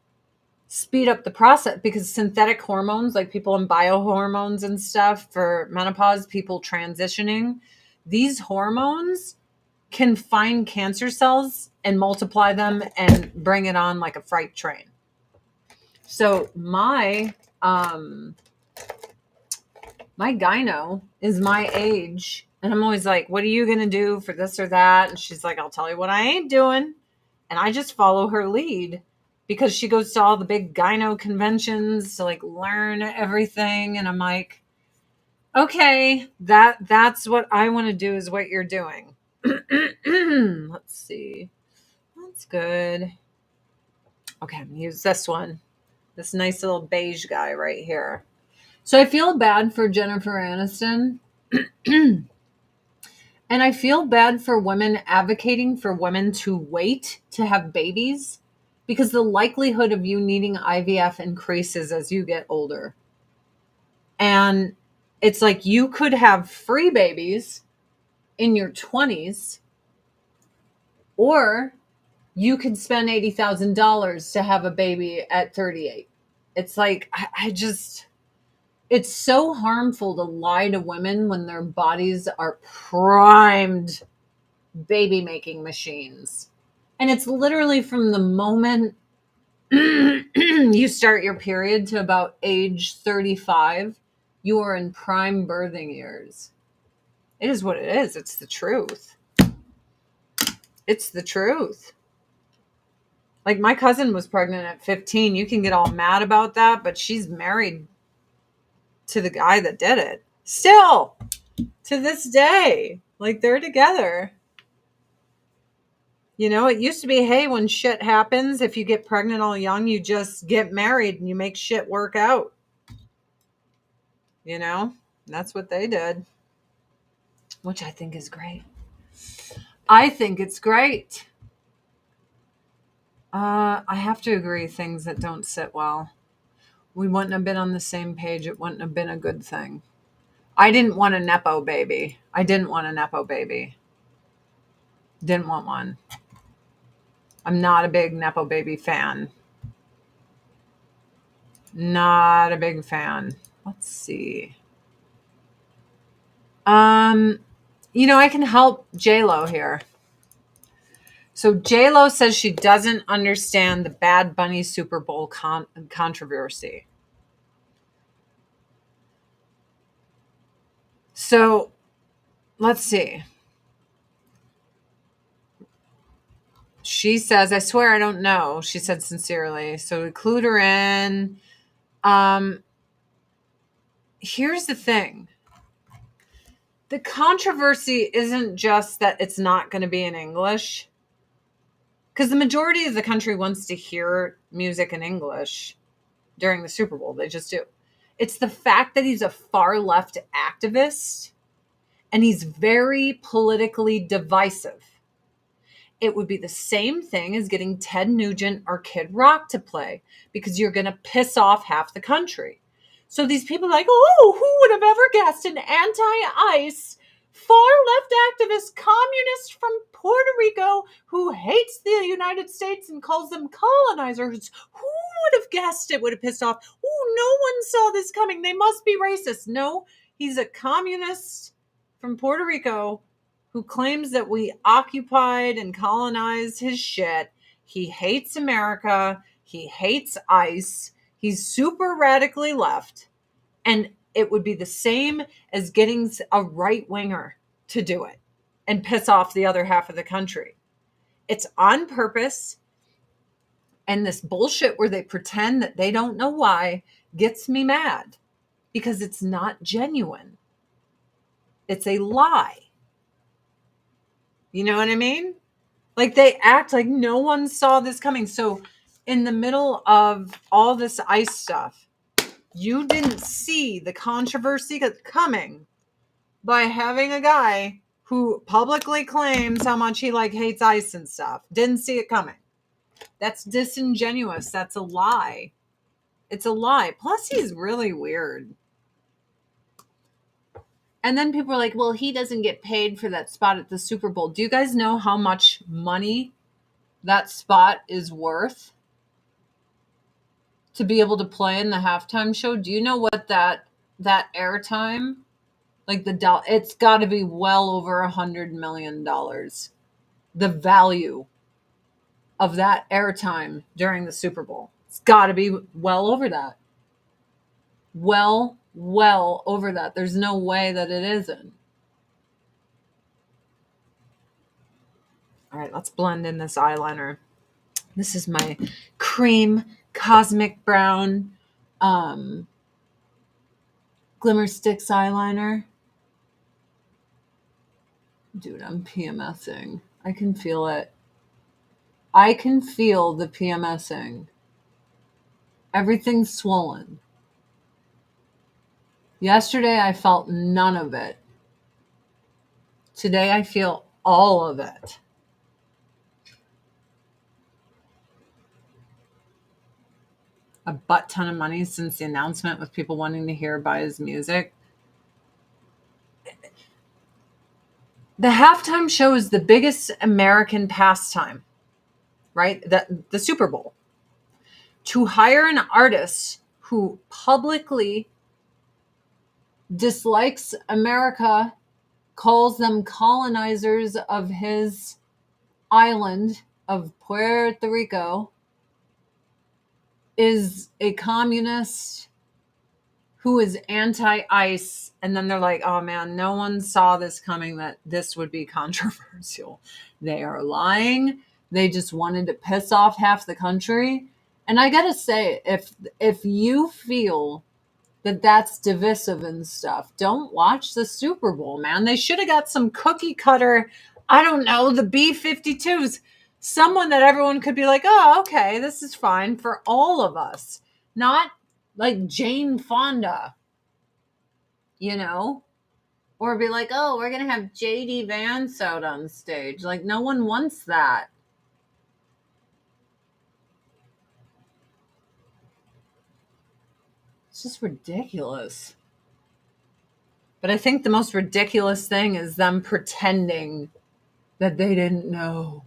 speed up the process because synthetic hormones, like people in biohormones and stuff for menopause, people transitioning, these hormones can find cancer cells and multiply them and bring it on like a freight train. So my gyno is my age, and I'm always like, what are you going to do for this or that? And she's like, I'll tell you what I ain't doing. And I just follow her lead because she goes to all the big gyno conventions to like learn everything. And I'm like, okay, that's what I want to do is what you're doing. Let's see. That's good. Okay, I'm gonna use this one. This nice little beige guy right here. So I feel bad for Jennifer Aniston. And I feel bad for women advocating for women to wait to have babies because the likelihood of you needing IVF increases as you get older. And it's like you could have free babies in your 20s, or you could spend $80,000 to have a baby at 38. It's like, it's so harmful to lie to women when their bodies are primed baby making machines. And it's literally from the moment you start your period to about age 35, you are in prime birthing years. It is what it is. It's the truth. It's the truth. Like my cousin was pregnant at 15. You can get all mad about that, but she's married to the guy that did it. Still, to this day, like they're together. You know, it used to be, hey, when shit happens, if you get pregnant all young, you just get married and you make shit work out. You know, that's what they did, which I think is great. I think it's great. I have to agree, things that don't sit well. We wouldn't have been on the same page. It wouldn't have been a good thing. I didn't want a Nepo baby. Didn't want one. I'm not a big Nepo baby fan. Not a big fan. Let's see. I can help J-Lo here. So J-Lo says she doesn't understand the Bad Bunny Super Bowl controversy. So let's see. She says, I swear I don't know. She said sincerely. So include her in. Here's the thing. The controversy isn't just that it's not going to be in English. Because the majority of the country wants to hear music in English during the Super Bowl. They just do. It's the fact that he's a far left activist and he's very politically divisive. It would be the same thing as getting Ted Nugent or Kid Rock to play because you're going to piss off half the country. So these people are like, oh, who would have ever guessed an anti-ICE, far-left activist communist from Puerto Rico who hates the United States and calls them colonizers? Who would have guessed it would have pissed off? Oh, no one saw this coming. They must be racist. No, he's a communist from Puerto Rico who claims that we occupied and colonized his shit. He hates America. He hates ICE. He's super radically left. And it would be the same as getting a right-winger to do it and piss off the other half of the country. It's on purpose. And this bullshit where they pretend that they don't know why gets me mad because it's not genuine. It's a lie. You know what I mean? Like they act like no one saw this coming. So in the middle of all this ICE stuff, you didn't see the controversy coming by having a guy who publicly claims how much he like hates ICE and stuff. Didn't see it coming. That's disingenuous. That's a lie. It's a lie. Plus, he's really weird. And then people are like, well, he doesn't get paid for that spot at the Super Bowl. Do you guys know how much money that spot is worth to be able to play in the halftime show? Do you know what that airtime, like it's got to be well over $100 million. The value of that airtime during the Super Bowl. It's got to be well over that. Well over that. There's no way that it isn't. All right, let's blend in this eyeliner. This is my cream cosmic brown Glimmer Sticks eyeliner. Dude, I'm PMSing. I can feel it. I can feel the PMSing. Everything's swollen. Yesterday, I felt none of it. Today, I feel all of it. A butt ton of money since the announcement with people wanting to hear about his music. The halftime show is the biggest American pastime, right? The Super Bowl. To hire an artist who publicly dislikes America, calls them colonizers of his island of Puerto Rico, is a communist who is anti-ICE, and then they're like, oh man, no one saw this coming, that this would be controversial. They are lying. They just wanted to piss off half the country. And I gotta say, if you feel that that's divisive and stuff, don't watch the Super Bowl, man. They should have got some cookie cutter, I don't know, the B-52s. Someone that everyone could be like, oh, okay, this is fine for all of us. Not like Jane Fonda, you know? Or be like, oh, we're going to have J.D. Vance out on stage. Like, no one wants that. It's just ridiculous. But I think the most ridiculous thing is them pretending that they didn't know.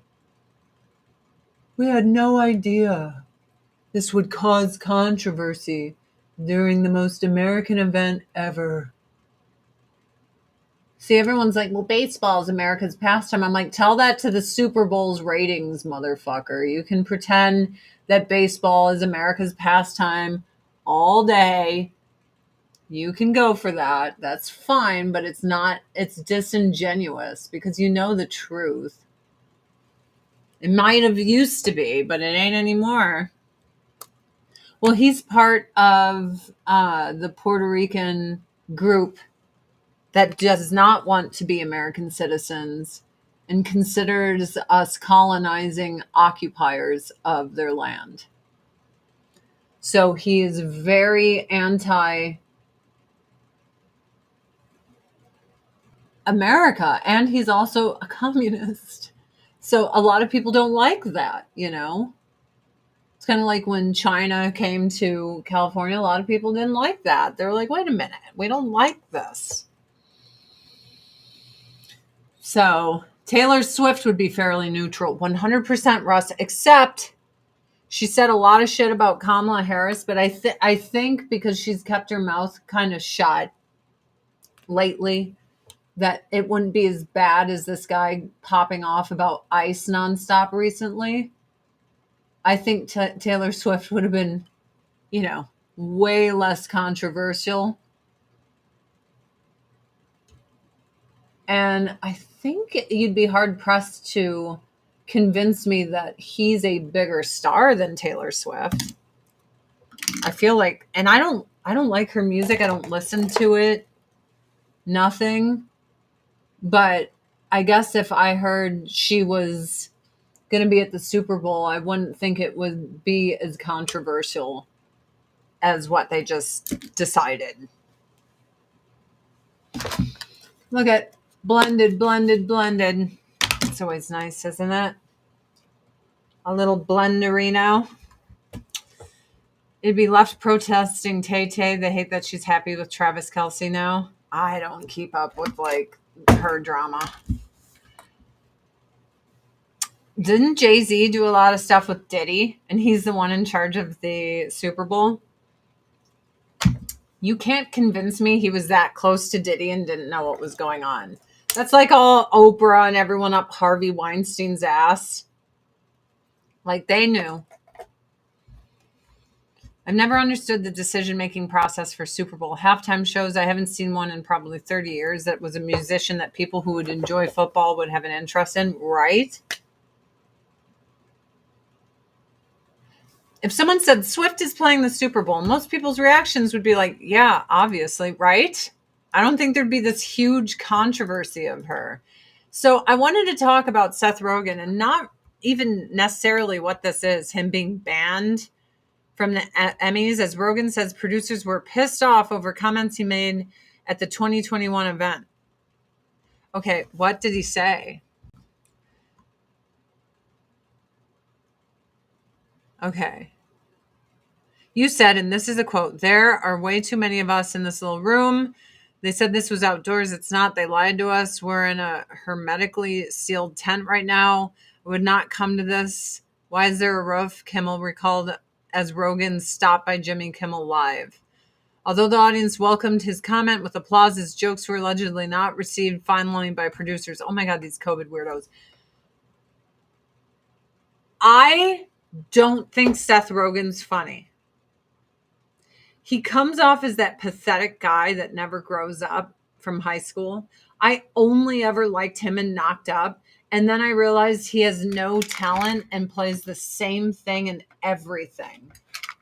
We had no idea this would cause controversy during the most American event ever. See, everyone's like, well, baseball is America's pastime. I'm like, tell that to the Super Bowl's ratings, motherfucker. You can pretend that baseball is America's pastime all day. You can go for that. That's fine, but it's not, it's disingenuous because you know the truth. It might have used to be, but it ain't anymore. Well, he's part of the Puerto Rican group that does not want to be American citizens and considers us colonizing occupiers of their land. So he is very anti-America, and he's also a communist. So a lot of people don't like that, you know? It's kind of like when China came to California, a lot of people didn't like that. They were like, wait a minute, we don't like this. So Taylor Swift would be fairly neutral, 100% Russ, except she said a lot of shit about Kamala Harris, but I think because she's kept her mouth kind of shut lately, that it wouldn't be as bad as this guy popping off about ICE nonstop recently. I think Taylor Swift would have been, you know, way less controversial. And I think you'd be hard pressed to convince me that he's a bigger star than Taylor Swift. I feel like, and I don't like her music. I don't listen to it. Nothing. But I guess if I heard she was going to be at the Super Bowl, I wouldn't think it would be as controversial as what they just decided. Look at blended, blended, blended. It's always nice, isn't it? A little blenderino. It'd be left protesting Tay Tay. They hate that she's happy with Travis Kelce now. I don't keep up with like her drama. Didn't Jay-Z do a lot of stuff with Diddy? And he's the one in charge of the Super Bowl? You can't convince me he was that close to Diddy and didn't know what was going on. That's like all Oprah and everyone up Harvey Weinstein's ass. Like they knew. I've never understood the decision-making process for Super Bowl halftime shows. I haven't seen one in probably 30 years that was a musician that people who would enjoy football would have an interest in, right? If someone said Swift is playing the Super Bowl, most people's reactions would be like, yeah, obviously, right? I don't think there'd be this huge controversy of her. So I wanted to talk about Seth Rogen and not even necessarily what this is, him being banned from the Emmys. As Rogen says, producers were pissed off over comments he made at the 2021 event. Okay, what did he say? Okay. You said, and this is a quote, there are way too many of us in this little room. They said this was outdoors. It's not. They lied to us. We're in a hermetically sealed tent right now. I would not come to this. Why is there a roof? Kimmel recalled as Rogen stopped by Jimmy Kimmel Live. Although the audience welcomed his comment with applause, his jokes were allegedly not received finally by producers. Oh my God, these COVID weirdos. I don't think Seth Rogen's funny. He comes off as that pathetic guy that never grows up from high school. I only ever liked him in Knocked Up. And then I realized he has no talent and plays the same thing in everything.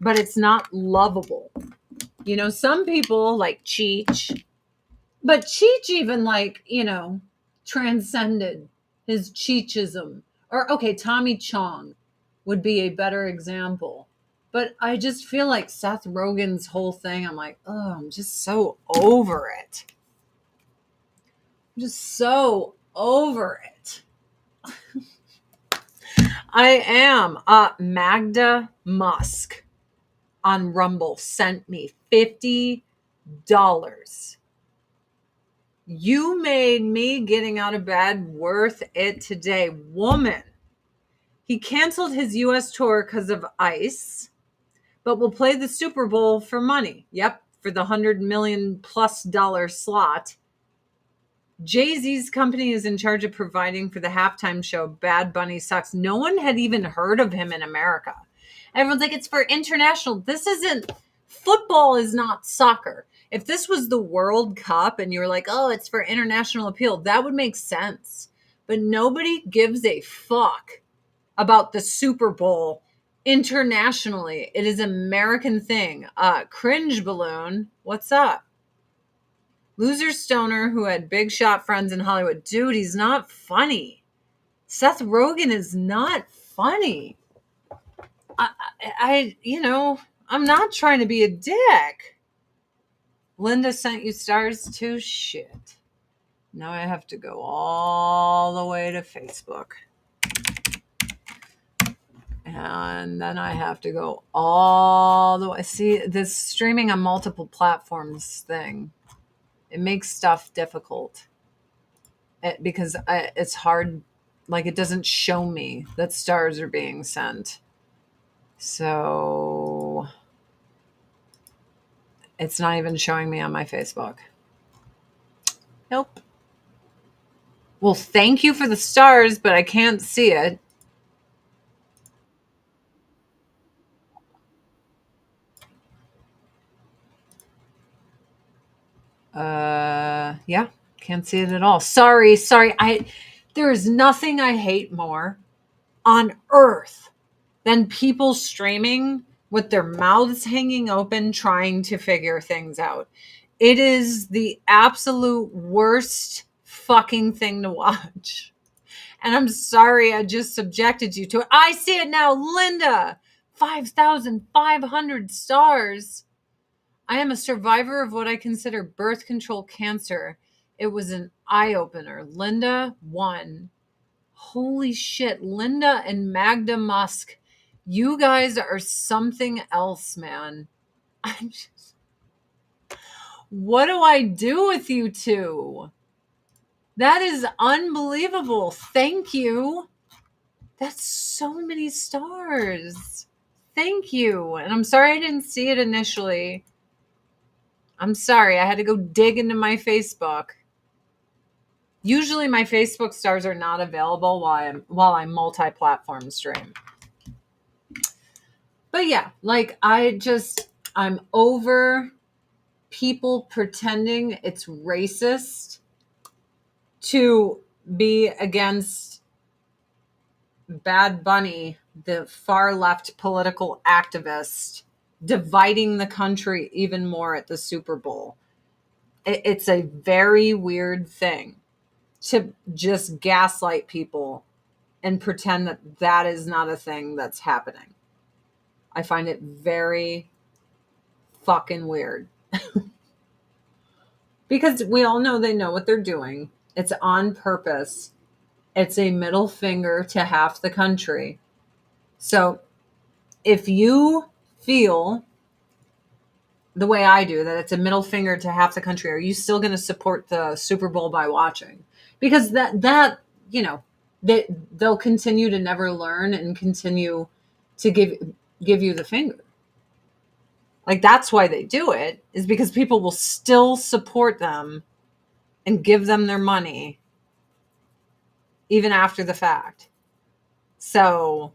But it's not lovable. You know, some people like Cheech. But Cheech even like, transcended his Cheechism. Or, okay, Tommy Chong would be a better example. But I just feel like Seth Rogen's whole thing, I'm like, oh, I'm just so over it. I'm just so over it. I am. Magda Musk on Rumble sent me $50. You made me getting out of bed worth it today. Woman. He canceled his U.S. tour because of ICE. But will play the Super Bowl for money. Yep, for the $100 million+ slot. Jay-Z's company is in charge of providing for the halftime show. Bad Bunny sucks. No one had even heard of him in America. Everyone's like, it's for international. This isn't, football is not soccer. If this was the World Cup and you were like, oh, it's for international appeal, that would make sense. But nobody gives a fuck about the Super Bowl internationally. It is an American thing. Cringe Balloon, what's up? Loser Stoner, who had big shot friends in Hollywood. Dude, he's not funny. Seth Rogen is not funny. I'm not trying to be a dick. Linda sent you stars too? Shit. Now I have to go all the way to Facebook. And then I have to go all the way. See, this streaming on multiple platforms thing, it makes stuff difficult. Because it's hard, like it doesn't show me that stars are being sent. So it's not even showing me on my Facebook. Nope. Well, thank you for the stars, but I can't see it. Yeah, can't see it at all. Sorry. There is nothing I hate more on earth than people streaming with their mouths hanging open trying to figure things out. It is the absolute worst fucking thing to watch. And I'm sorry I just subjected you to it. I see it now. Linda, 5,500 stars. I am a survivor of what I consider birth control cancer. It was an eye opener. Linda won. Holy shit. Linda and Magda Musk. You guys are something else, man. I'm just, what do I do with you two? That is unbelievable. Thank you. That's so many stars. Thank you. And I'm sorry I didn't see it initially. I'm sorry. I had to go dig into my Facebook. Usually my Facebook stars are not available while I'm multi-platform stream. But yeah, like I'm over people pretending it's racist to be against Bad Bunny, the far left political activist, dividing the country even more at the Super Bowl. It's a very weird thing to just gaslight people and pretend that that is not a thing that's happening. I find it very fucking weird. Because we all know they know what they're doing. It's on purpose. It's a middle finger to half the country. So if you feel the way I do, that it's a middle finger to half the country, are you still going to support the Super Bowl by watching? Because that you know, they'll continue to never learn and continue to give you the finger. Like, that's why they do it, is because people will still support them and give them their money even after the fact. So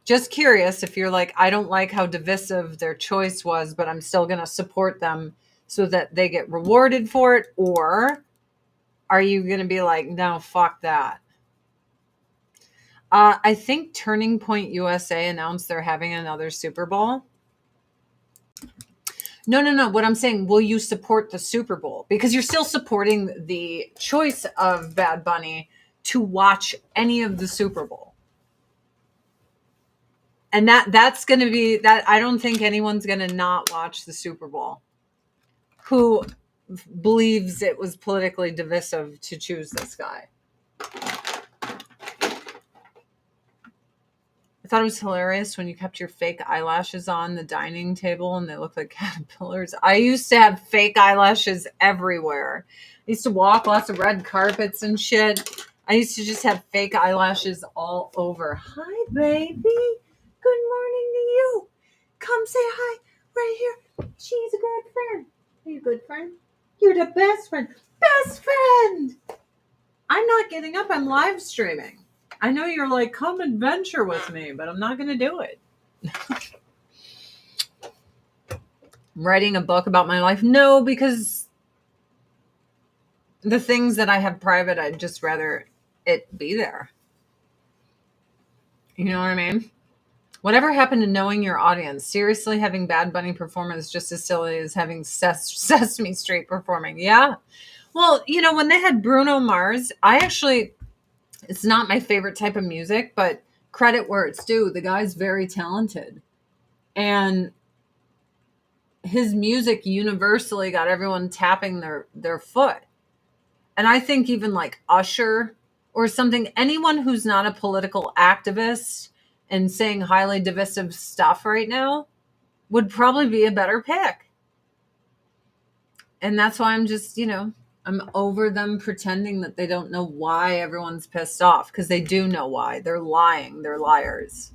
just curious if you're like, I don't like how divisive their choice was, but I'm still going to support them so that they get rewarded for it. Or are you going to be like, no, fuck that? I think Turning Point USA announced they're having another Super Bowl. No. What I'm saying, will you support the Super Bowl? Because you're still supporting the choice of Bad Bunny to watch any of the Super Bowl. And that's going to be that. I don't think anyone's going to not watch the Super Bowl who believes it was politically divisive to choose this guy. I thought it was hilarious when you kept your fake eyelashes on the dining table and they look like caterpillars. I used to have fake eyelashes everywhere. I used to walk lots of red carpets and shit. I used to just have fake eyelashes all over. Hi, baby. Good morning to you. Come say hi right here. She's a good friend. Are you a good friend? You're the best friend. Best friend. I'm not getting up. I'm live streaming. I know you're like, come adventure with me, but I'm not going to do it. I'm writing a book about my life? No, because the things that I have private, I'd just rather it be there. You know what I mean? Whatever happened to knowing your audience? Seriously, having Bad Bunny perform is just as silly as having Sesame Street performing. Yeah. Well, you know, when they had Bruno Mars, it's not my favorite type of music, but credit where it's due. The guy's very talented. And his music universally got everyone tapping their foot. And I think even like Usher or something, anyone who's not a political activist and saying highly divisive stuff right now would probably be a better pick. And that's why I'm just, I'm over them pretending that they don't know why everyone's pissed off, because they do know why. They're lying. They're liars.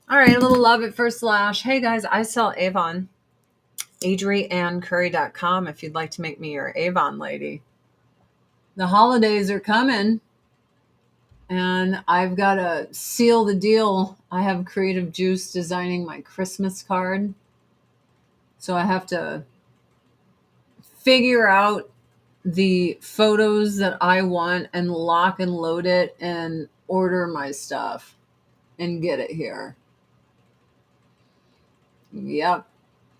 All right, a little love at first lash. Hey guys, I sell Avon. AdrianneCurry.com if you'd like to make me your Avon lady. The holidays are coming, and I've got to seal the deal. I have Creative Juice designing my Christmas card, so I have to figure out the photos that I want and lock and load it and order my stuff and get it here. Yep.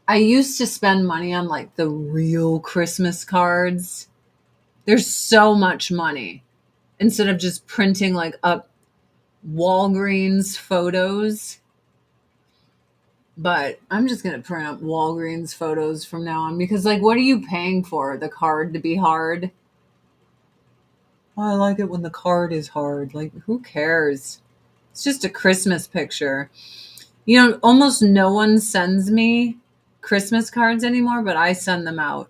I used to spend money on like the real Christmas cards. There's so much money instead of just printing like up Walgreens photos. But I'm just going to print up Walgreens photos from now on because, like, what are you paying for? The card to be hard? Oh, I like it when the card is hard. Like, who cares? It's just a Christmas picture. You know, almost no one sends me Christmas cards anymore, but I send them out.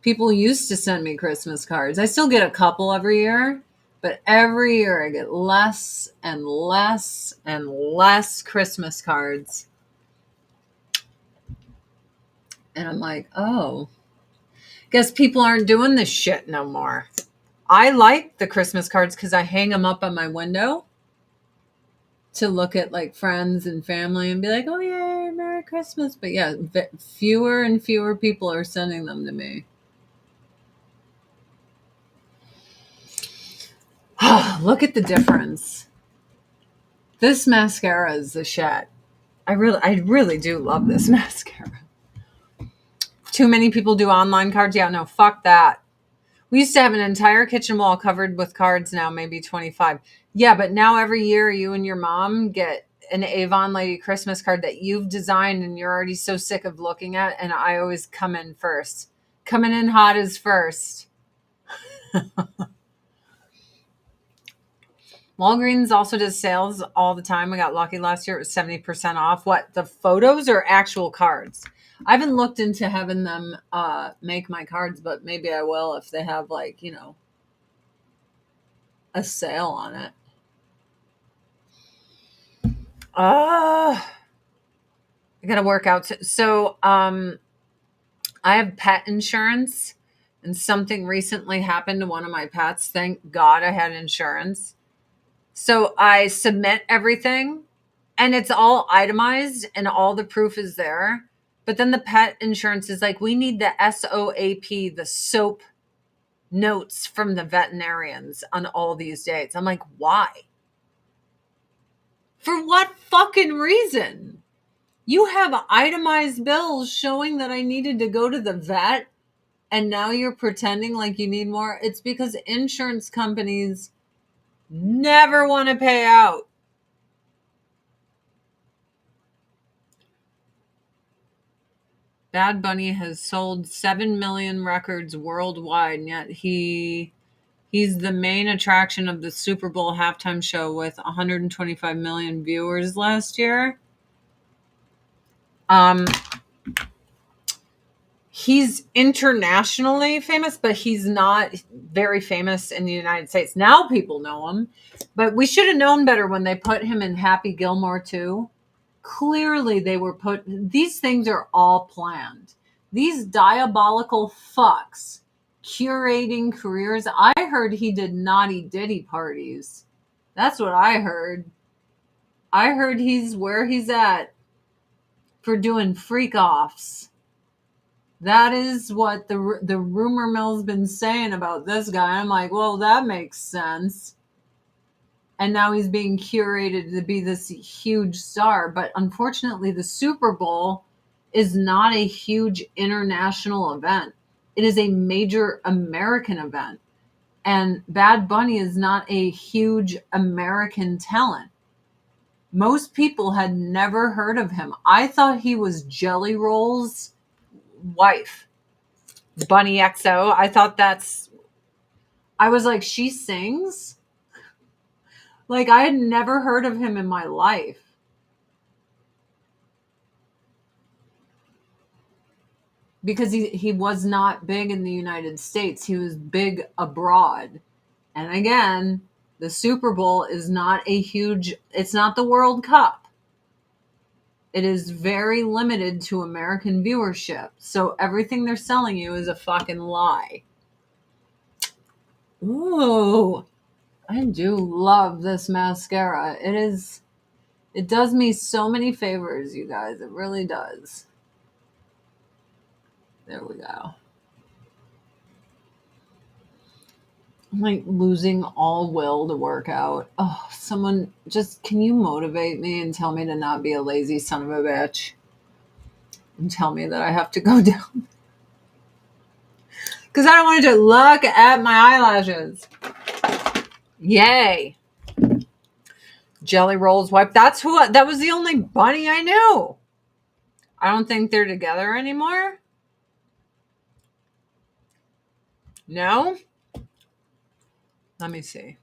People used to send me Christmas cards. I still get a couple every year, but every year I get less and less and less Christmas cards. And I'm like, oh, guess people aren't doing this shit no more. I like the Christmas cards because I hang them up on my window to look at like friends and family and be like, oh, yay, Merry Christmas. But yeah, fewer and fewer people are sending them to me. Look at the difference. This mascara is the shit. I really do love this mascara. Too many people do online cards. Yeah, no, fuck that. We used to have an entire kitchen wall covered with cards, now maybe 25. Yeah, but now every year you and your mom get an Avon Lady Christmas card that you've designed and you're already so sick of looking at, and I always come in first. Coming in hot is first. Walgreens also does sales all the time. We got lucky last year. It was 70% off. What, the photos or actual cards? I haven't looked into having them make my cards, but maybe I will if they have like, you know, a sale on it. I got to work out. So I have pet insurance and something recently happened to one of my pets. Thank God I had insurance. So I submit everything and it's all itemized and all the proof is there. But then the pet insurance is like, we need the SOAP, the soap notes from the veterinarians on all these dates. I'm like, why? For what fucking reason? You have itemized bills showing that I needed to go to the vet, and now you're pretending like you need more. It's because insurance companies never want to pay out. Bad Bunny has sold 7 million records worldwide, and yet he's the main attraction of the Super Bowl halftime show with 125 million viewers last year. He's internationally famous, but he's not very famous in the United States. Now people know him, but we should have known better when they put him in Happy Gilmore 2. Clearly they were these things are all planned. These diabolical fucks curating careers. I heard he did naughty ditty parties. That's what I heard. I heard he's where he's at for doing freak offs. That is what the rumor mill's been saying about this guy. I'm like, well, that makes sense. And now he's being curated to be this huge star. But unfortunately, the Super Bowl is not a huge international event. It is a major American event. And Bad Bunny is not a huge American talent. Most people had never heard of him. I thought he was Jelly Roll's wife, Bunny XO. I was like, she sings? Like, I had never heard of him in my life. Because he was not big in the United States. He was big abroad. And again, the Super Bowl is not it's not the World Cup. It is very limited to American viewership. So everything they're selling you is a fucking lie. Ooh, I do love this mascara. It does me so many favors, you guys. It really does. There we go. I'm like losing all will to work out. Oh, someone just, can you motivate me and tell me to not be a lazy son of a bitch? And tell me that I have to go down. Because I don't want to look at my eyelashes. Yay. Jelly Rolls wipe. That was the only bunny I knew. I don't think they're together anymore. No? Let me see.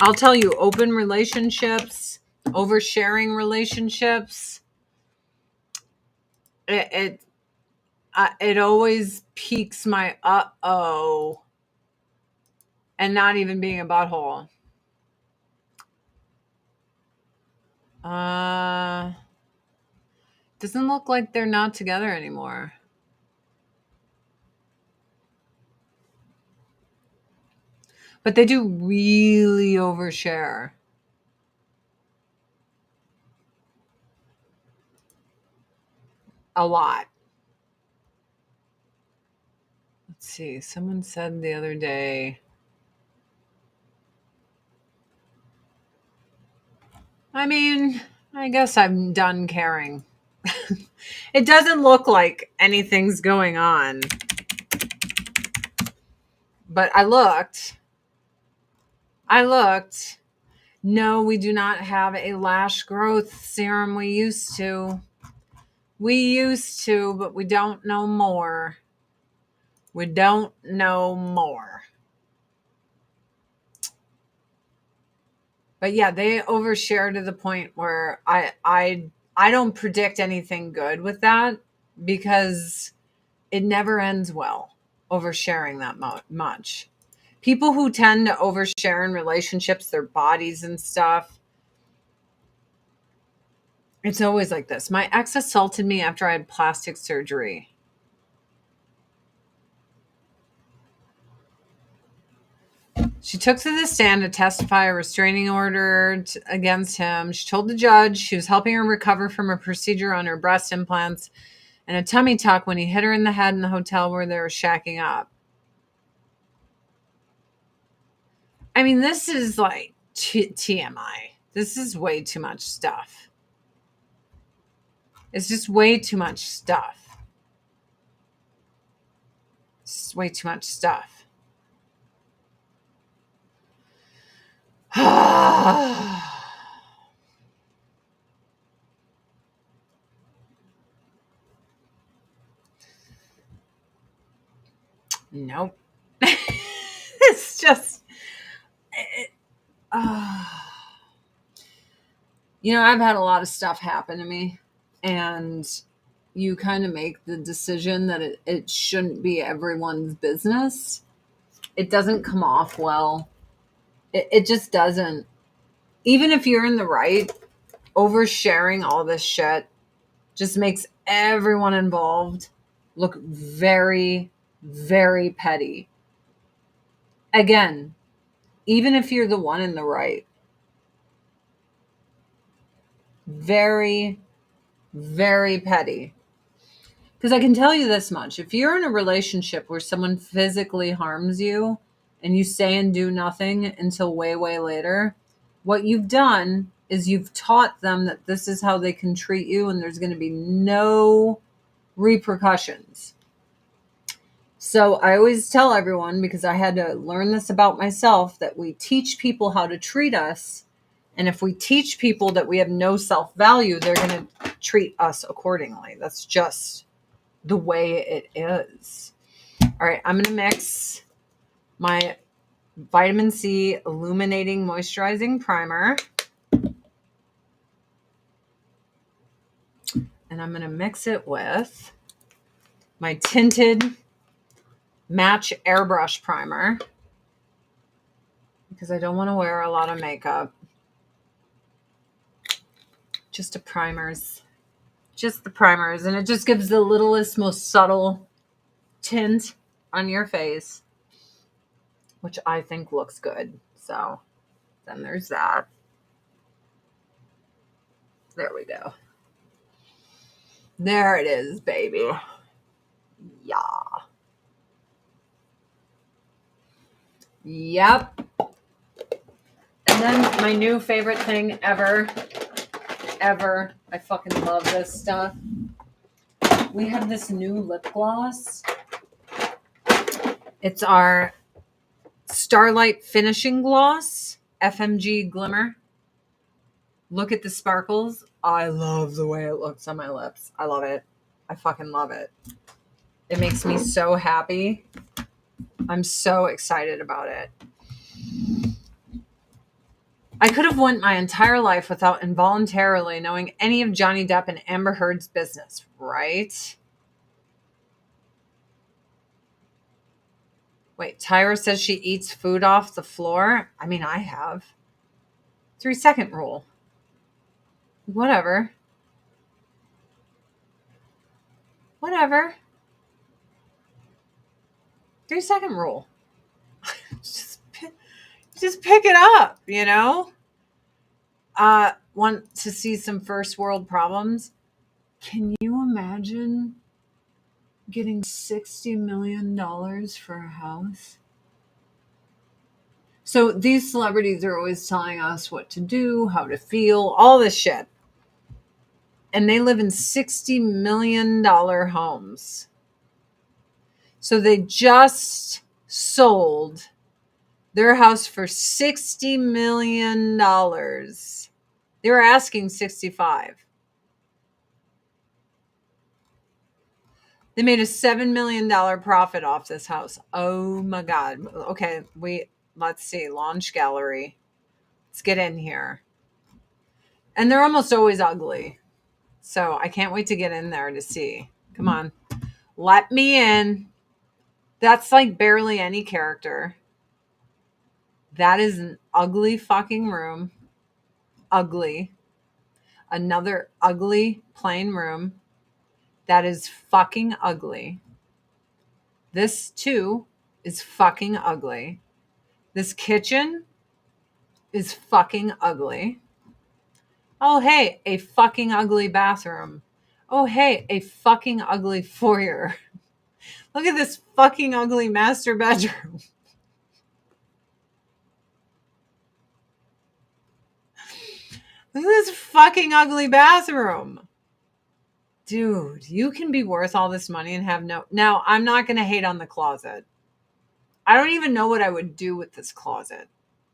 I'll tell you, open relationships, oversharing relationships, it always piques my uh-oh, and not even being a butthole. Doesn't look like they're not together anymore. But they do really overshare. A lot. Let's see. Someone said the other day, I mean, I guess I'm done caring. It doesn't look like anything's going on. But I looked. No, we do not have a lash growth serum. We used to, but we don't know more. But yeah, they overshare to the point where I don't predict anything good with that, because it never ends well, oversharing that much. People who tend to overshare in relationships, their bodies and stuff, it's always like this. My ex assaulted me after I had plastic surgery. She took to the stand to testify a restraining order against him. She told the judge she was helping her recover from a procedure on her breast implants and a tummy tuck when he hit her in the head in the hotel where they were shacking up. I mean, this is like TMI. This is way too much stuff. It's just way too much stuff. It's way too much stuff. Nope. It's just, I've had a lot of stuff happen to me, and you kind of make the decision that it shouldn't be everyone's business. It doesn't come off well. It just doesn't. Even if you're in the right, oversharing all this shit just makes everyone involved look very, very petty. Again, even if you're the one in the right, very, very petty. Because I can tell you this much. If you're in a relationship where someone physically harms you and you say and do nothing until way, way later, what you've done is you've taught them that this is how they can treat you and there's going to be no repercussions. So I always tell everyone, because I had to learn this about myself, that we teach people how to treat us. And if we teach people that we have no self-value, they're going to treat us accordingly. That's just the way it is. All right, I'm going to mix my vitamin C illuminating moisturizing primer. And I'm going to mix it with my tinted match airbrush primer, because I don't want to wear a lot of makeup. Just the primers. And it just gives the littlest, most subtle tint on your face, which I think looks good. So then there's that. There we go. There it is, baby. Yeah. Yep. And then my new favorite thing ever, I fucking love this stuff. We have this new lip gloss. It's our Starlight Finishing Gloss, FMG Glimmer. Look at the sparkles. I love the way it looks on my lips. I love it. I fucking love it. It makes me so happy. I'm so excited about it. I could have went my entire life without involuntarily knowing any of Johnny Depp and Amber Heard's business, right? Wait, Tyra says she eats food off the floor. I mean, I have. 3-second rule. Whatever. 3-second rule. just pick it up, you know? Want to see some first world problems? Can you imagine getting $60 million for a house? So these celebrities are always telling us what to do, how to feel, all this shit. And they live in $60 million homes. So they just sold their house for $60 million. They were asking 65. They made a $7 million profit off this house. Oh my God. Okay, let's see. Launch gallery. Let's get in here. And they're almost always ugly. So I can't wait to get in there to see. Come on. Let me in. That's like barely any character. That is an ugly fucking room. Ugly. Another ugly plain room. That is fucking ugly. This too is fucking ugly. This kitchen is fucking ugly. Oh, hey, a fucking ugly bathroom. Oh, hey, a fucking ugly foyer. Look at this fucking ugly master bedroom. Look at this fucking ugly bathroom. Dude, you can be worth all this money and have no... Now, I'm not going to hate on the closet. I don't even know what I would do with this closet.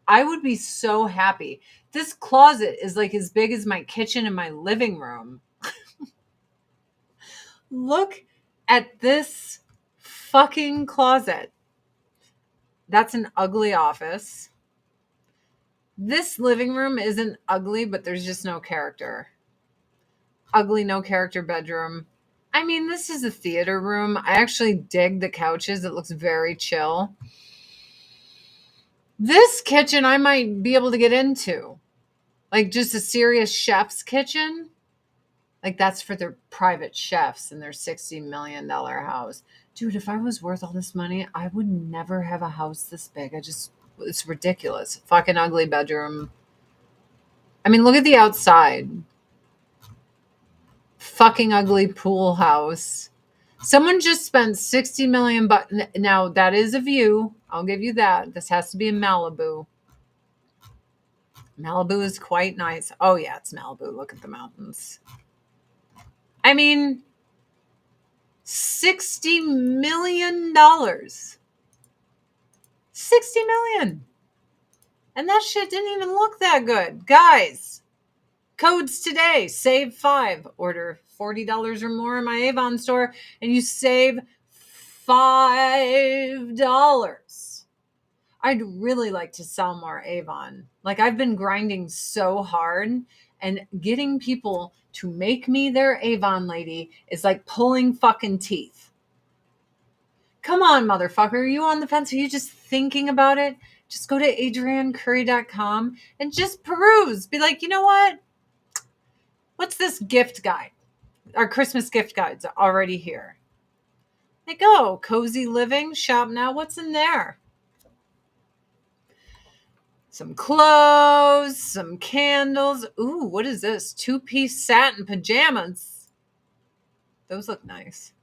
I would be so happy. This closet is like as big as my kitchen and my living room. Look at this fucking closet. That's an ugly office. This living room isn't ugly, but there's just no character. Ugly, no character bedroom. I mean, this is a theater room. I actually dig the couches. It looks very chill. This kitchen I might be able to get into. Like just a serious chef's kitchen. Like that's for their private chefs in their $60 million house. Dude, if I was worth all this money, I would never have a house this big. It's ridiculous. Fucking ugly bedroom. I mean, look at the outside. Fucking ugly pool house. Someone just spent 60 million bucks. Now that is a view. I'll give you that. This has to be in Malibu. Malibu is quite nice. Oh yeah, it's Malibu. Look at the mountains. I mean, $60 million. 60 million. And that shit didn't even look that good. Guys, codes today. Save 5. Order $40 or more in my Avon store and you save $5. I'd really like to sell more Avon. Like I've been grinding so hard and getting people to make me their Avon lady is like pulling fucking teeth. Come on, motherfucker. Are you on the fence? Are you just thinking about it? Just go to adriennecurry.com and just peruse. Be like, you know what? What's this gift guide? Our Christmas gift guides are already here. Like, oh, cozy living, shop now. What's in there? Some clothes, some candles. Ooh, what is this? 2-piece satin pajamas. Those look nice.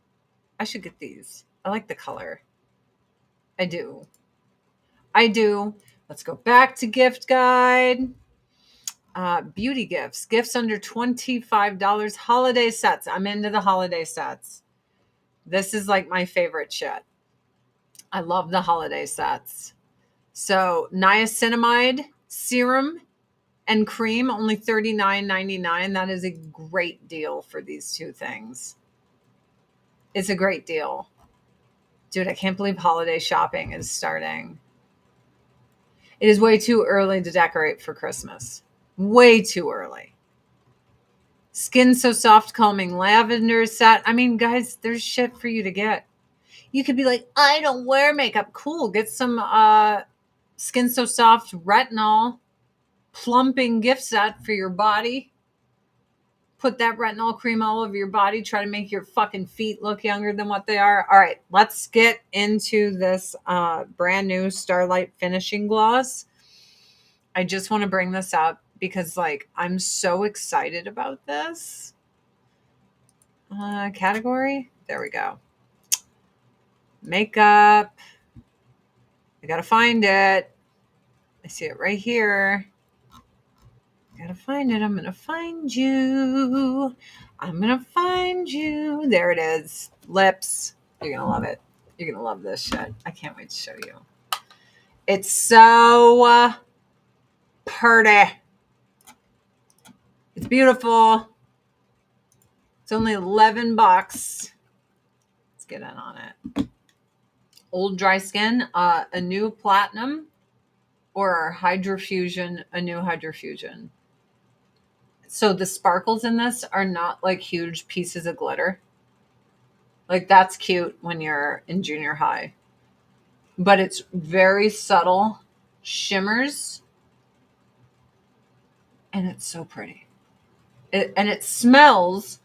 I should get these. I like the color. I do. I do. Let's go back to gift guide. Beauty gifts. Gifts under $25. Holiday sets. I'm into the holiday sets. This is like my favorite shit. I love the holiday sets. So niacinamide serum and cream, only $39.99. That is a great deal for these two things. It's a great deal. Dude, I can't believe holiday shopping is starting. It is way too early to decorate for Christmas. Way too early. Skin So Soft Calming Lavender set. I mean, guys, there's shit for you to get. You could be like, I don't wear makeup. Cool. Get some Skin So Soft Retinol plumping gift set for your body. Put that retinol cream all over your body. Try to make your fucking feet look younger than what they are. All right, let's get into this brand new Starlight Finishing Gloss. I just want to bring this up because, like, I'm so excited about this category. There we go. Makeup. I gotta find it. I see it right here. Gotta find it. I'm gonna find you. I'm gonna find you. There it is. Lips. You're gonna love it. You're gonna love this shit. I can't wait to show you. It's so pretty. It's beautiful. It's only $11. Let's get in on it. Old dry skin, a new platinum, or hydrofusion, a new hydrofusion. So the sparkles in this are not like huge pieces of glitter. Like, that's cute when you're in junior high. But it's very subtle shimmers. And it's so pretty. And it smells.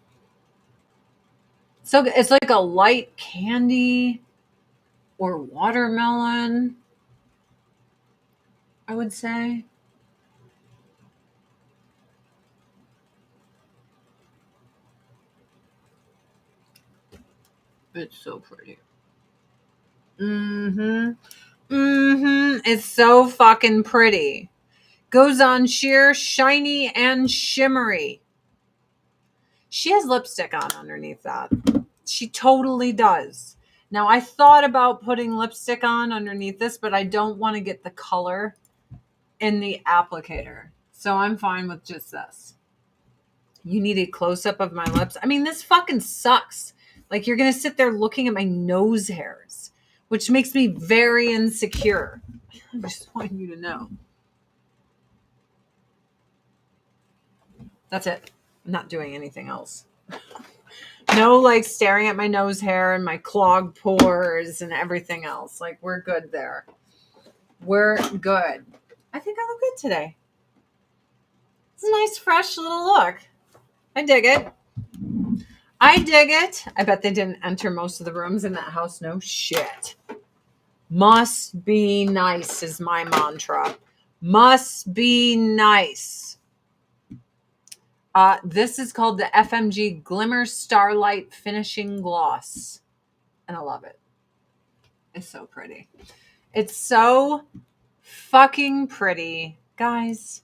So it's like a light candy or watermelon, I would say. It's so pretty. It's so fucking pretty. Goes on sheer, shiny, and shimmery. She has lipstick on underneath that. She totally does. Now, I thought about putting lipstick on underneath this, but I don't want to get the color in the applicator. So I'm fine with just this. You need a close-up of my lips. I mean, this fucking sucks. Like, you're going to sit there looking at my nose hairs, which makes me very insecure. I just want you to know. That's it. I'm not doing anything else. No, like, staring at my nose hair and my clogged pores and everything else. Like, we're good there. We're good. I think I look good today. It's a nice, fresh little look. I dig it. I dig it. I bet they didn't enter most of the rooms in that house. No shit. Must be nice is my mantra. Must be nice. This is called the FMG Glimmer Starlight Finishing Gloss. And I love it. It's so pretty. It's so fucking pretty. Guys,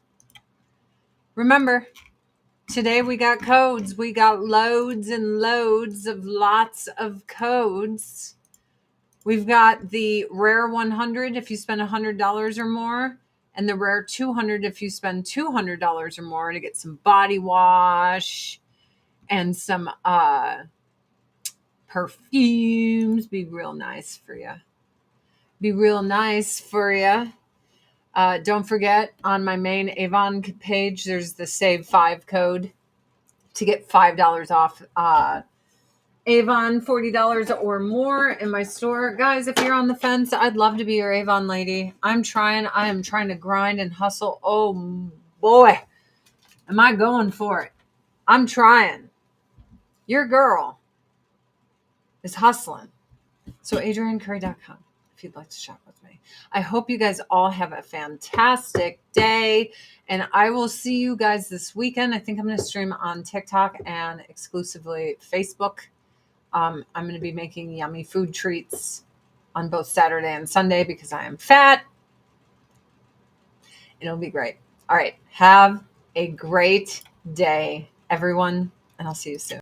remember, today we got codes. We got loads and loads of lots of codes. We've got the rare 100 if you spend $100 or more, and the rare 200 if you spend $200 or more to get some body wash and some perfumes. Be real nice for you. Be real nice for you. Don't forget, on my main Avon page, there's the Save 5 code to get $5 off Avon, $40 or more in my store. Guys, if you're on the fence, I'd love to be your Avon lady. I am trying to grind and hustle. Oh boy, am I going for it. I'm trying. Your girl is hustling. So adriancurry.com if you'd like to shop with me. I hope you guys all have a fantastic day, and I will see you guys this weekend. I think I'm going to stream on TikTok and exclusively Facebook. I'm going to be making yummy food treats on both Saturday and Sunday because I am fat. It'll be great. All right. Have a great day, everyone, and I'll see you soon.